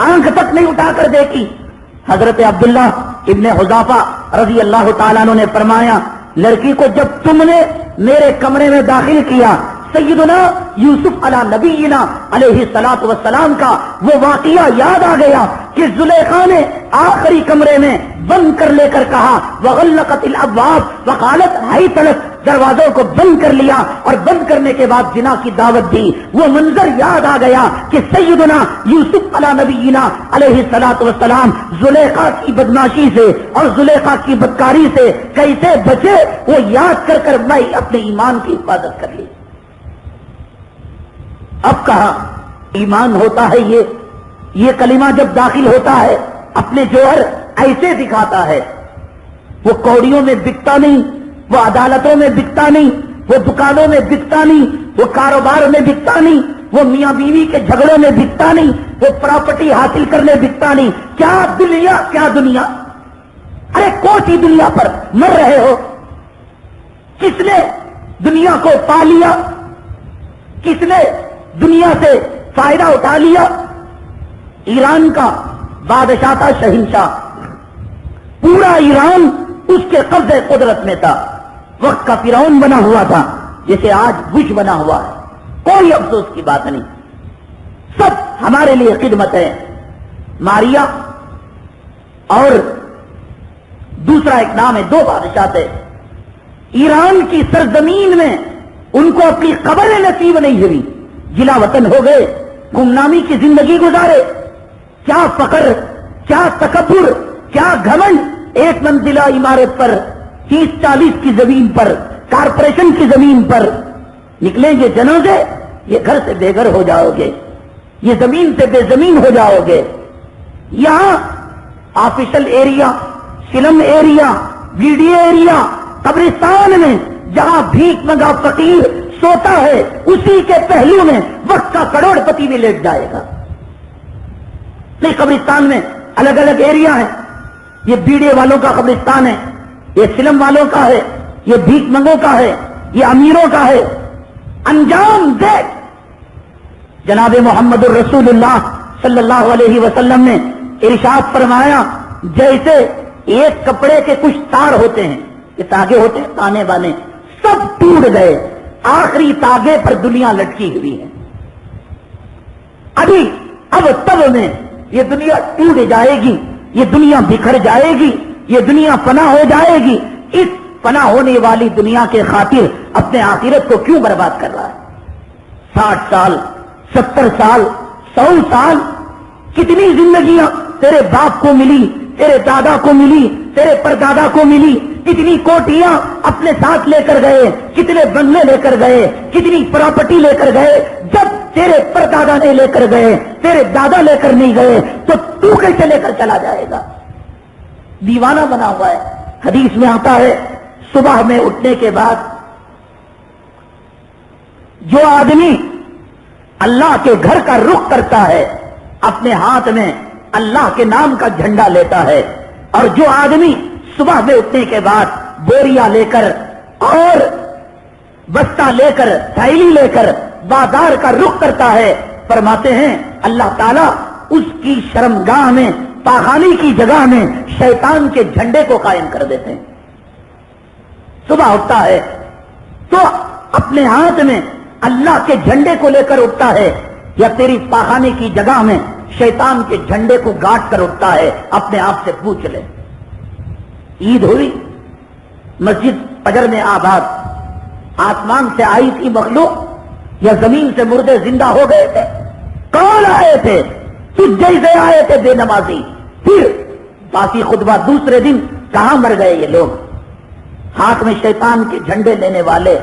آنکھ تک نہیں اٹھا کر دیکھی. حضرت عبداللہ ابن حذافہ رضی اللہ تعالیٰ عنہ نے فرمایا لڑکی کو جب تم نے میرے کمرے میں داخل کیا, سیدنا یوسف علی نبینا علیہ الصلوۃ والسلام کا وہ واقعہ یاد آ گیا کہ زلیخا نے آخری کمرے میں بند کر لے کر کہا وغلقت الابواب وقالت ہیت لک, دروازوں کو بند کر لیا اور بند کرنے کے بعد زنا کی دعوت دی. وہ منظر یاد آ گیا کہ سیدنا یوسف علی نبینا علیہ الصلوۃ والسلام زلیخا کی بدماشی سے اور زلیخا کی بدکاری سے کیسے بچے, وہ یاد کر کر میں اپنے ایمان کی حفاظت کر لی. اب کہا ایمان ہوتا ہے یہ کلمہ جب داخل ہوتا ہے اپنے جوہر ایسے دکھاتا ہے. وہ کوڑیوں میں بکتا نہیں, وہ عدالتوں میں بکتا نہیں, وہ دکانوں میں بکتا نہیں, وہ کاروبار میں بکتا نہیں, وہ میاں بیوی کے جھگڑوں میں بکتا نہیں, وہ پراپرٹی حاصل کرنے بکتا نہیں. کیا دنیا, کیا دنیا, ارے کون سی دنیا پر مر رہے ہو؟ کس نے دنیا کو پا لیا؟ کس نے دنیا سے فائدہ اٹھا لیا؟ ایران کا بادشاہ تھا, شہنشاہ, پورا ایران اس کے قبضے قدرت میں تھا. وقت کا فرعون بنا ہوا تھا جسے آج بش بنا ہوا ہے. کوئی افسوس کی بات نہیں, سب ہمارے لیے خدمت ہے. ماریا اور دوسرا ایک نام ہے, 2 بادشاہ تھے. ایران کی سرزمین میں ان کو اپنی قبر نصیب نہیں ہوئی, جلا وطن ہو گئے, گمنامی کی زندگی گزارے. کیا فخر, کیا تکبر, کیا گھمنڈ, 1 منزلہ عمارت پر 30-40 کی زمین پر کارپوریشن کی زمین پر نکلیں گے جنازے، یہ گھر سے بے گھر ہو جاؤ گے، یہ زمین سے بے زمین ہو جاؤ گے۔ یہاں آفیشل ایریا، سلم ایریا، ویڈیو ایریا، قبرستان میں جہاں بھیک منگا فقیر سوتا ہے، اسی کے پہلو میں وقت کا کروڑ پتی بھی لیٹ جائے گا۔ نہیں، قبرستان میں الگ الگ ایریا ہے، یہ بیڑے والوں کا قبرستان ہے، یہ سلم والوں کا ہے، یہ بھیک منگوں کا ہے، یہ امیروں کا ہے۔ انجام دیکھ، جناب محمد الرسول اللہ صلی اللہ علیہ وسلم نے ارشاد فرمایا، جیسے ایک کپڑے کے کچھ تار ہوتے ہیں، یہ تاگے ہوتے ہیں تانے بانے، سب ٹوٹ گئے، آخری تاگے پر دنیا لٹکی ہوئی ہے۔ اب تب میں یہ دنیا ٹوٹ جائے گی، یہ دنیا بکھر جائے گی، یہ دنیا فنا ہو جائے گی۔ اس فنا ہونے والی دنیا کے خاطر اپنے آخرت کو کیوں برباد کر رہا ہے؟ 60 سال، 70 سال، 100 سال، کتنی زندگیاں تیرے باپ کو ملی، تیرے دادا کو ملی، تیرے پردادا کو ملی، کتنی کوٹیاں اپنے ساتھ لے کر گئے، کتنے بنگلے لے کر گئے، کتنی پراپرٹی لے کر گئے۔ جب تیرے پردادا نہیں لے کر گئے، تیرے دادا لے کر نہیں گئے، تو کیسے لے کر چلا جائے گا؟ دیوانہ بنا ہوا ہے۔ حدیث میں آتا ہے، صبح میں اٹھنے کے بعد جو آدمی اللہ کے گھر کا رخ کرتا ہے، اپنے ہاتھ میں اللہ کے نام کا جھنڈا لیتا ہے، اور جو آدمی صبح میں اٹھنے کے بعد بوریا لے کر اور بستہ لے کر، تھیلی لے کر بازار کا رخ کرتا ہے، فرماتے ہیں اللہ تعالیٰ اس کی شرمگاہ میں، پاخانے کی جگہ میں شیطان کے جھنڈے کو قائم کر دیتے ہیں۔ صبح اٹھتا ہے تو اپنے ہاتھ میں اللہ کے جھنڈے کو لے کر اٹھتا ہے، یا تیری پاخانے کی جگہ میں شیطان کے جھنڈے کو گاٹ کر اٹھتا ہے؟ اپنے آپ سے پوچھ لے۔ عید ہوئی، مسجد فجر میں آباد، آسمان سے آئی تھی مخلوق یا زمین سے مردے زندہ ہو گئے تھے؟ کون آئے تھے؟ تجھ جیسے آئے تھے بے نمازی۔ پھر باقی خطبہ دوسرے دن کہاں مر گئے یہ لوگ؟ ہاتھ میں شیطان کے جھنڈے لینے والے۔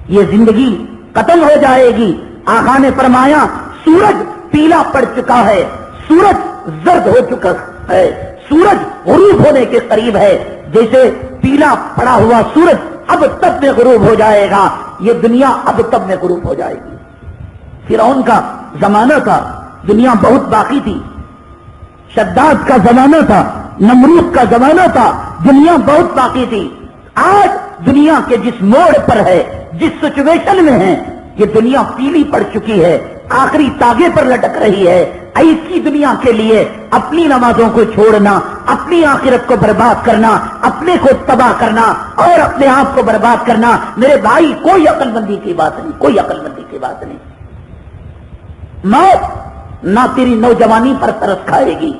یہ زندگی ختم ہو جائے گی۔ آقا نے فرمایا سورج پیلا پڑ چکا ہے، سورج زرد ہو چکا ہے، سورج غروب ہونے کے قریب ہے۔ جیسے پیلا پڑا ہوا سورج اب تب میں غروب ہو جائے گا، یہ دنیا اب تب میں غروب ہو جائے گی۔ فرعون کا زمانہ تھا، دنیا بہت باقی تھی۔ شداد کا زمانہ تھا، نمرود کا زمانہ تھا، دنیا بہت باقی تھی۔ آج دنیا کے جس موڑ پر ہے، جس سچویشن میں ہے، یہ دنیا پیلی پڑ چکی ہے، آخری تاگے پر لٹک رہی ہے۔ ایسی دنیا کے لیے اپنی نمازوں کو چھوڑنا، اپنی آخرت کو برباد کرنا، اپنے کو تباہ کرنا اور اپنے آپ کو برباد کرنا، میرے بھائی کوئی عقل مندی کی بات نہیں، کوئی عقل مندی کی بات نہیں۔ موت نہ تیری نوجوانی پر ترس کھائے گی،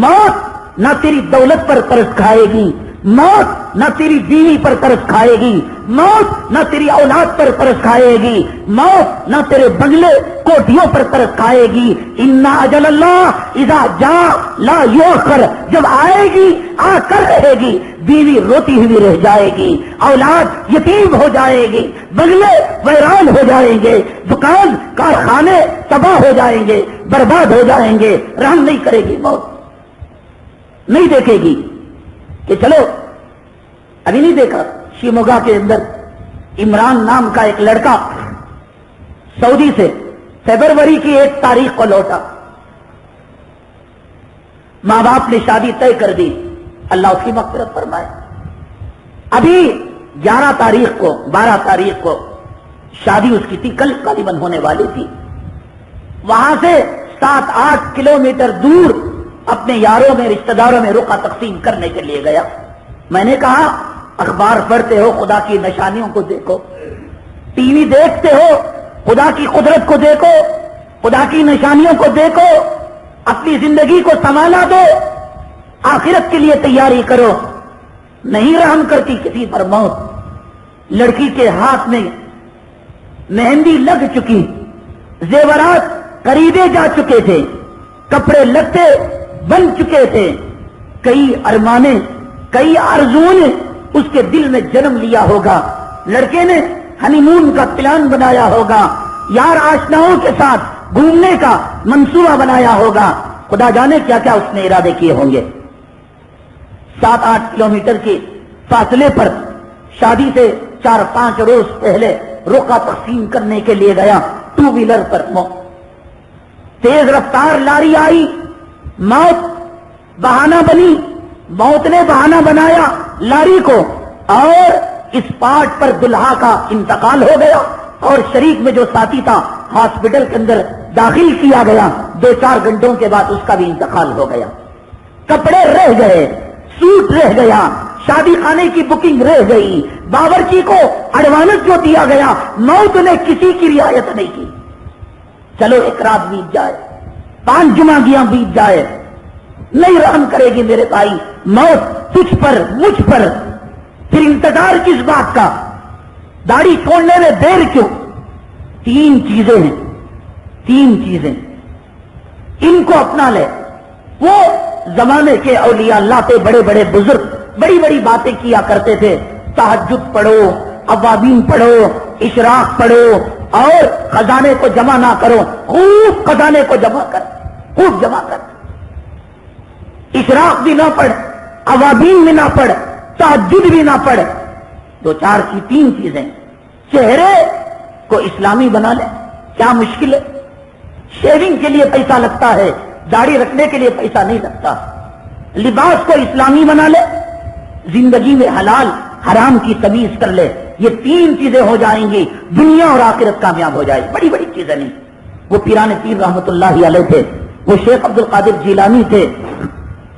موت نہ تیری دولت پر ترس کھائے گی، موت نہ تیری بیوی پر ترس کھائے گی، موت نہ تیری اولاد پر ترس کھائے گی، موت نہ تیرے بنگلے کوٹھیوں پر ترس کھائے گی۔ ان اجل اللہ اذا جاء لا یؤخر، جب آئے گی آ کر رہے گی۔ بیوی روتی ہوئی رہ جائے گی، اولاد یتیم ہو جائے گی، بنگلے ویران ہو جائیں گے، دکان کارخانے تباہ ہو جائیں گے، برباد ہو جائیں گے۔ رحم نہیں کرے گی موت، نہیں دیکھے گی کہ چلو ابھی نہیں دیکھا شیموگا کے اندر عمران نام کا ایک لڑکا سعودی سے فیبروری کی 1 تاریخ کو لوٹا، ماں باپ نے شادی طے کر دی، اللہ اس کی مغفرت فرمائے۔ ابھی 11 تاریخ کو 12 تاریخ کو شادی اس کی تھی، کل غالباً ہونے والی تھی۔ وہاں سے 7-8 کلومیٹر دور اپنے یاروں میں، رشتہ داروں میں رقعہ تقسیم کرنے کے لیے گیا۔ میں نے کہا اخبار پڑھتے ہو، خدا کی نشانیوں کو دیکھو، ٹی وی دیکھتے ہو، خدا کی قدرت کو دیکھو، خدا کی نشانیوں کو دیکھو، اپنی زندگی کو سنبھالا دو، آخرت کے لیے تیاری کرو۔ نہیں رحم کرتی کسی پر موت۔ لڑکی کے ہاتھ میں مہندی لگ چکی، زیورات خریدے جا چکے تھے، کپڑے لگتے بن چکے تھے، کئی ارمانے، کئی آرزوؤں نے اس کے دل میں جنم لیا ہوگا، لڑکے نے ہنی مون کا پلان بنایا ہوگا، یار آشناؤں کے ساتھ گھومنے کا منصوبہ بنایا ہوگا، خدا جانے کیا کیا اس نے ارادے کیے ہوں گے۔ 7-8 کلومیٹر کے فاصلے پر شادی سے 4-5 روز پہلے رقعہ تقسیم کرنے کے لیے گیا، 2 ویلر پر تیز رفتار لاری آئی، موت بہانہ بنی، موت نے بہانہ بنایا لاری کو، اور اس پاٹ پر دلہا کا انتقال ہو گیا، اور شریک میں جو ساتھی تھا ہاسپٹل کے اندر داخل کیا گیا، 2-4 گھنٹوں کے بعد اس کا بھی انتقال ہو گیا۔ کپڑے رہ گئے، سوٹ رہ گیا، شادی خانے کی بکنگ رہ گئی، باورچی کو ایڈوانس جو دیا گیا، موت نے کسی کی رعایت نہیں کی۔ چلو ایک رات بیت جائے، 5 جمعگیاں بیت جائے، نہیں رحم کرے گی میرے بھائی موت تجھ پر مجھ پر، پھر انتظار کس بات کا؟ داڑھی چھوڑنے میں دیر کیوں؟ 3 چیزیں ہیں، 3 چیزیں ان کو اپنا لے۔ وہ زمانے کے اولیاء اللہ پہ بڑے بڑے بزرگ بڑی بڑی باتیں کیا کرتے تھے، تہجد پڑھو، اوابین پڑھو، اشراق پڑھو، اور خزانے کو جمع نہ کرو، خوب خزانے کو جمع کر، خوب جمع کر، اشراق بھی نہ پڑھ، اوابین بھی نہ پڑھ، تہجد بھی نہ پڑھ۔ 2-4 کی 3 چیزیں۔ چہرے کو اسلامی بنا لے، کیا مشکل ہے؟ شیونگ کے لیے پیسہ لگتا ہے، داڑھی رکھنے کے لیے پیسہ نہیں لگتا۔ لباس کو اسلامی بنا لے، زندگی میں حلال حرام کی تمیز کر لے، یہ 3 چیزیں ہو جائیں گی، دنیا اور آخرت کامیاب ہو جائے۔ بڑی بڑی چیزیں نہیں۔ وہ پیران پیر رحمت اللہ علیہ تھے، وہ شیخ عبد القادر جیلانی تھے،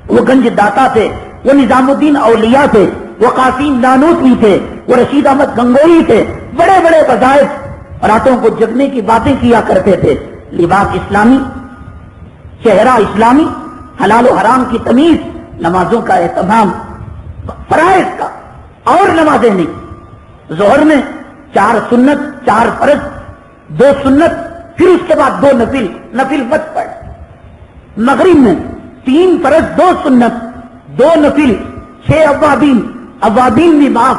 وہ گنج داتا تھے، وہ نظام الدین اولیاء تھے، وہ قاسم نانوتوی تھے، وہ رشید احمد گنگوئی تھے، بڑے بڑے وظائف، راتوں کو جگنے کی باتیں کیا کرتے تھے۔ لباس اسلامی، چہرہ اسلامی، حلال و حرام کی تمیز، نمازوں کا اہتمام، فرائض کا، اور نمازیں نہیں۔ ظہر میں 4 سنت، 4 فرض، 2 سنت، پھر اس کے بعد 2 نفل، نفل مت پڑھ۔ مغرب میں 3 فرض، 2 سنت، 2 نفل، 6 اوابین، اوابین بھی معاف،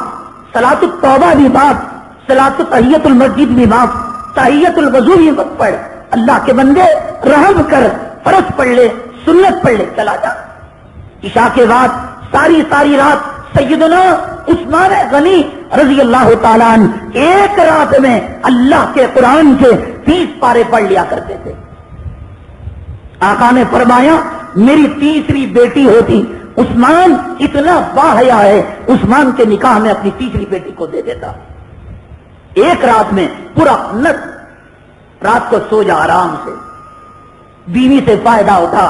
صلاۃ التوبہ بھی معاف، صلاۃ تحیۃ المسجد بھی معاف، تحیۃ الوضو بھی مت پڑھ۔ اللہ کے بندے رحم کر، فرض پڑھ لے، سنت پڑھ لے، چلا جا۔ عشاء کے بعد ساری رات سیدنا عثمان غنی رضی اللہ تعالیٰ عنہ ایک رات میں اللہ کے قرآن کے 30 پارے پڑھ لیا کرتے تھے۔ آقا نے فرمایا میری تیسری بیٹی ہوتی، عثمان اتنا باحیا ہے، عثمان کے نکاح میں اپنی تیسری بیٹی کو دے دیتا۔ ایک رات میں پورا نت، رات کو سو جا آرام سے، بیوی سے فائدہ اٹھا،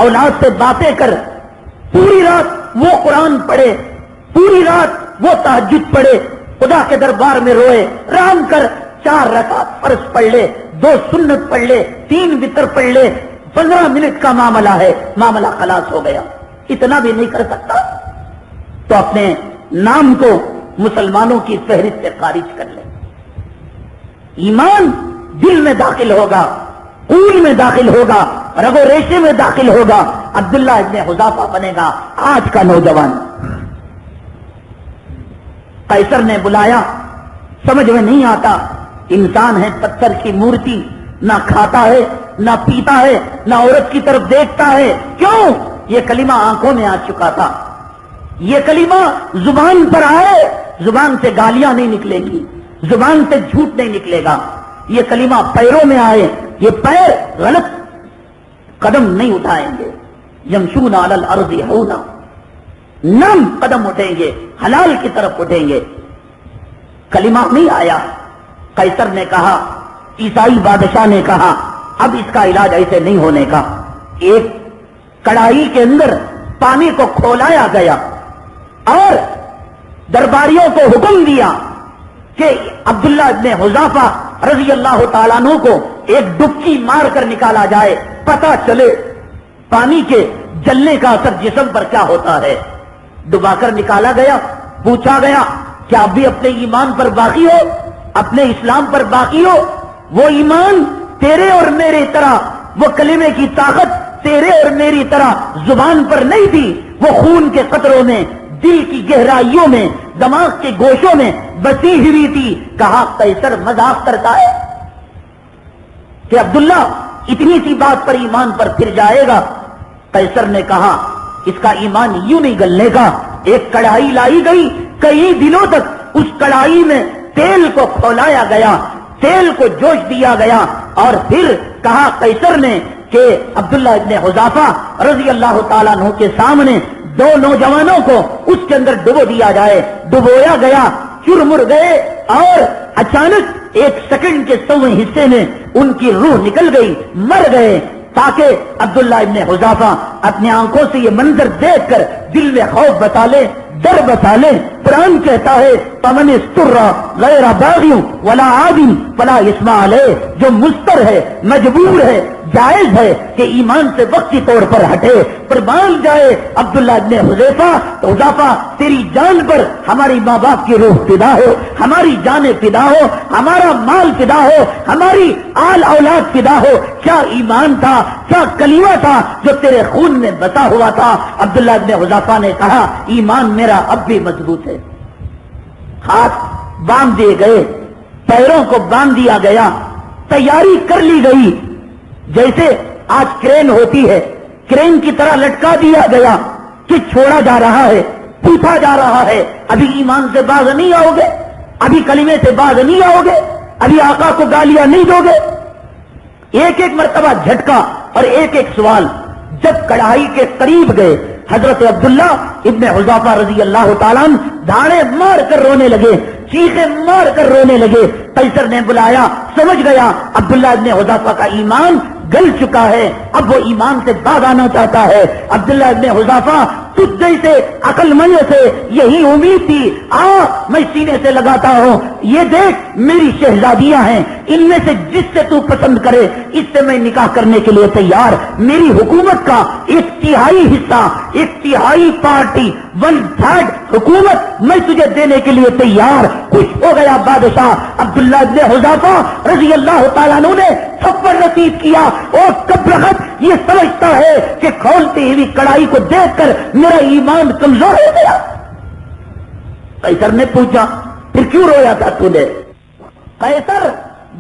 اولاد سے باتیں کر، پوری رات وہ قرآن پڑھے، پوری رات وہ تہجد پڑھے، خدا کے دربار میں روئے، رام کر 4 رکعت فرض پڑھ لے، 2 سنت پڑھ لے، 3 وتر پڑھ لے، 15 منٹ کا معاملہ ہے، معاملہ خلاص ہو گیا۔ اتنا بھی نہیں کر سکتا تو اپنے نام کو مسلمانوں کی فہرست سے خارج کر لے۔ ایمان دل میں داخل ہوگا، خون میں داخل ہوگا، رگ و ریشے میں داخل ہوگا، عبداللہ ابن حذافہ بنے گا آج کا نوجوان۔ قیصر نے بلایا، سمجھ میں نہیں آتا، انسان ہے پتھر کی مورتی، نہ کھاتا ہے نہ پیتا ہے نہ عورت کی طرف دیکھتا ہے، کیوں؟ یہ کلمہ آنکھوں میں آ چکا تھا، یہ کلمہ زبان پر آئے، زبان سے گالیاں نہیں نکلے گی، زبان سے جھوٹ نہیں نکلے گا، یہ کلمہ پیروں میں آئے، یہ پیر غلط قدم نہیں اٹھائیں گے، یمشون علی الارض ہونا، نرم قدم اٹھیں گے، حلال کی طرف اٹھیں گے۔ کلمہ نہیں آیا، قیصر نے کہا، عیسائی بادشاہ نے کہا اب اس کا علاج ایسے نہیں ہونے کا۔ ایک کڑاہی کے اندر پانی کو کھولایا گیا اور درباریوں کو حکم دیا کہ عبداللہ ابن حذافہ رضی اللہ تعالیٰ عنہ کو ایک ڈبکی مار کر نکالا جائے، پتہ چلے پانی کے جلنے کا اثر جسم پر کیا ہوتا ہے۔ ڈبا کر نکالا گیا، پوچھا گیا کیا اب بھی اپنے ایمان پر باقی ہو، اپنے اسلام پر باقی ہو؟ وہ ایمان تیرے اور میری طرح، وہ کلمے کی طاقت تیرے اور میری طرح زبان پر نہیں تھی، وہ خون کے قطروں میں، دل کی گہرائیوں میں، دماغ کے گوشوں میں بسی ہوئی تھی. کہا قیصر مذاق کرتا ہے کہ عبداللہ اتنی سی بات پر ایمان پر پھر جائے گا؟ قیصر نے کہا اس کا ایمان یوں نہیں گلنے کا. ایک کڑھائی لائی گئی, کئی دنوں تک اس کڑھائی میں تیل کو کھولایا گیا, تیل کو جوش دیا گیا, اور پھر کہا قیصر نے کہ عبداللہ ابن حذافہ رضی اللہ تعالیٰ عنہ کے سامنے دو نوجوانوں کو اس کے اندر ڈبو دیا جائے. ڈبویا گیا, چرمر گئے, اور اچانک ایک سیکنڈ کے 100ویں حصے میں ان کی روح نکل گئی, مر گئے, تاکہ عبداللہ ابن حذافہ اپنی آنکھوں سے یہ منظر دیکھ کر دل میں خوف بتا لے, ڈر بتا لے. قرآن کہتا ہے فمن استر غیر باغ ولا عاد فلا اثم علیہ, جو مضطر ہے, مجبور ہے, جائز ہے کہ ایمان سے وقتی طور پر ہٹے, پر مان جائے عبداللہ ابن حذافہ تیری جان پر ہماری ماں باپ کی روح فدا ہو, ہماری جانیں فدا ہو, ہمارا مال فدا ہو, ہماری آل اولاد فدا ہو. کیا ایمان تھا, کیا کلمہ تھا جو تیرے خون میں بسا ہوا تھا. عبداللہ ابن حذافہ نے کہا ایمان میرا اب بھی مضبوط ہے. ہاتھ باندھ دیے گئے, پیروں کو باندھ دیا گیا, تیاری کر لی گئی, جیسے آج کرین ہوتی ہے, کرین کی طرح لٹکا دیا گیا کہ چھوڑا جا رہا ہے, پوچھا جا رہا ہے ابھی ایمان سے باز نہیں آؤ گے, ابھی کلمے سے باز نہیں آؤ گے, ابھی آقا کو گالیاں نہیں دو گے. ایک ایک مرتبہ جھٹکا اور ایک ایک سوال. جب کڑھائی کے قریب گئے حضرت عبداللہ ابن حذافہ رضی اللہ تعالیٰ دھاڑے مار کر رونے لگے, چیخیں مار کر رونے لگے. قیصر نے بلایا, سمجھ گیا عبداللہ ابن حذافہ کا ایمان گل چکا ہے, اب وہ ایمان سے باز آنا چاہتا ہے. عبداللہ ابن حذافہ تجھ جیسے عقل مند سے یہی امید تھی, میں سینے سے لگاتا ہوں, یہ دیکھ میری شہزادیاں ہیں, ان میں سے جس سے تو پسند کرے اس سے میں نکاح کرنے کے لیے تیار. میری حکومت کا 1/3 حصہ, 1/3 پارٹی, 1/3 حکومت میں تجھے دینے کے لیے تیار. خوش ہو گیا بادشاہ. عبداللہ ابن حذافہ رضی اللہ تعالیٰ عنہ نے سفر نصیب کیا, اور کبرخت یہ سمجھتا ہے کہ کھولتی ہوئی کڑائی کو دیکھ کر میرا ایمان کمزور ہو گیا. قیصر نے پوچھا پھر کیوں رویا تھا تو نے؟ قیصر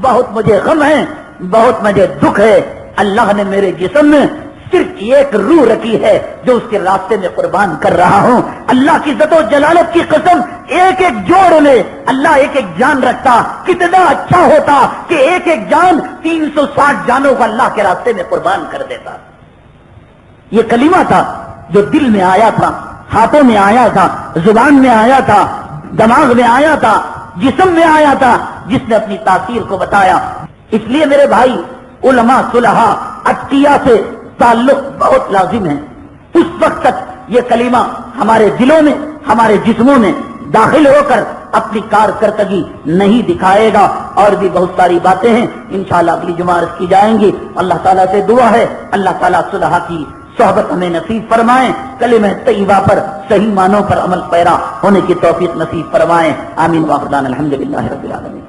بہت مجھے غم ہے, بہت مجھے دکھ ہے. اللہ نے میرے جسم میں صرف ایک روح رکھی ہے جو اس کے راستے میں قربان کر رہا ہوں. اللہ کی عزت و جلالت کی قسم, ایک ایک جوڑ لے اللہ ایک ایک جان رکھتا, کتنا اچھا ہوتا کہ ایک ایک جان 360 جانوں کو اللہ کے راستے میں قربان کر دیتا. یہ کلمہ تھا جو دل میں آیا تھا, ہاتھوں میں آیا تھا, زبان میں آیا تھا, دماغ میں آیا تھا, جسم میں آیا تھا, جس نے اپنی تاثیر کو بتایا. اس لیے میرے بھائی علماء صلحاء اتقیاء سے تعلق بہت لازم ہے. اس وقت تک یہ کلمہ ہمارے دلوں میں, ہمارے جسموں میں داخل ہو کر اپنی کارکردگی نہیں دکھائے گا. اور بھی بہت ساری باتیں ہیں انشاءاللہ اگلی جمعہ عرض کی جائیں گی. اللہ تعالیٰ سے دعا ہے اللہ تعالیٰ صلحاء کی صحبت ہمیں نصیب فرمائیں, کلمہ طیبہ پر صحیح معنوں پر عمل پیرا ہونے کی توفیق نصیب فرمائیں. آمین. واخر دعوانا الحمدللہ رب العالمین.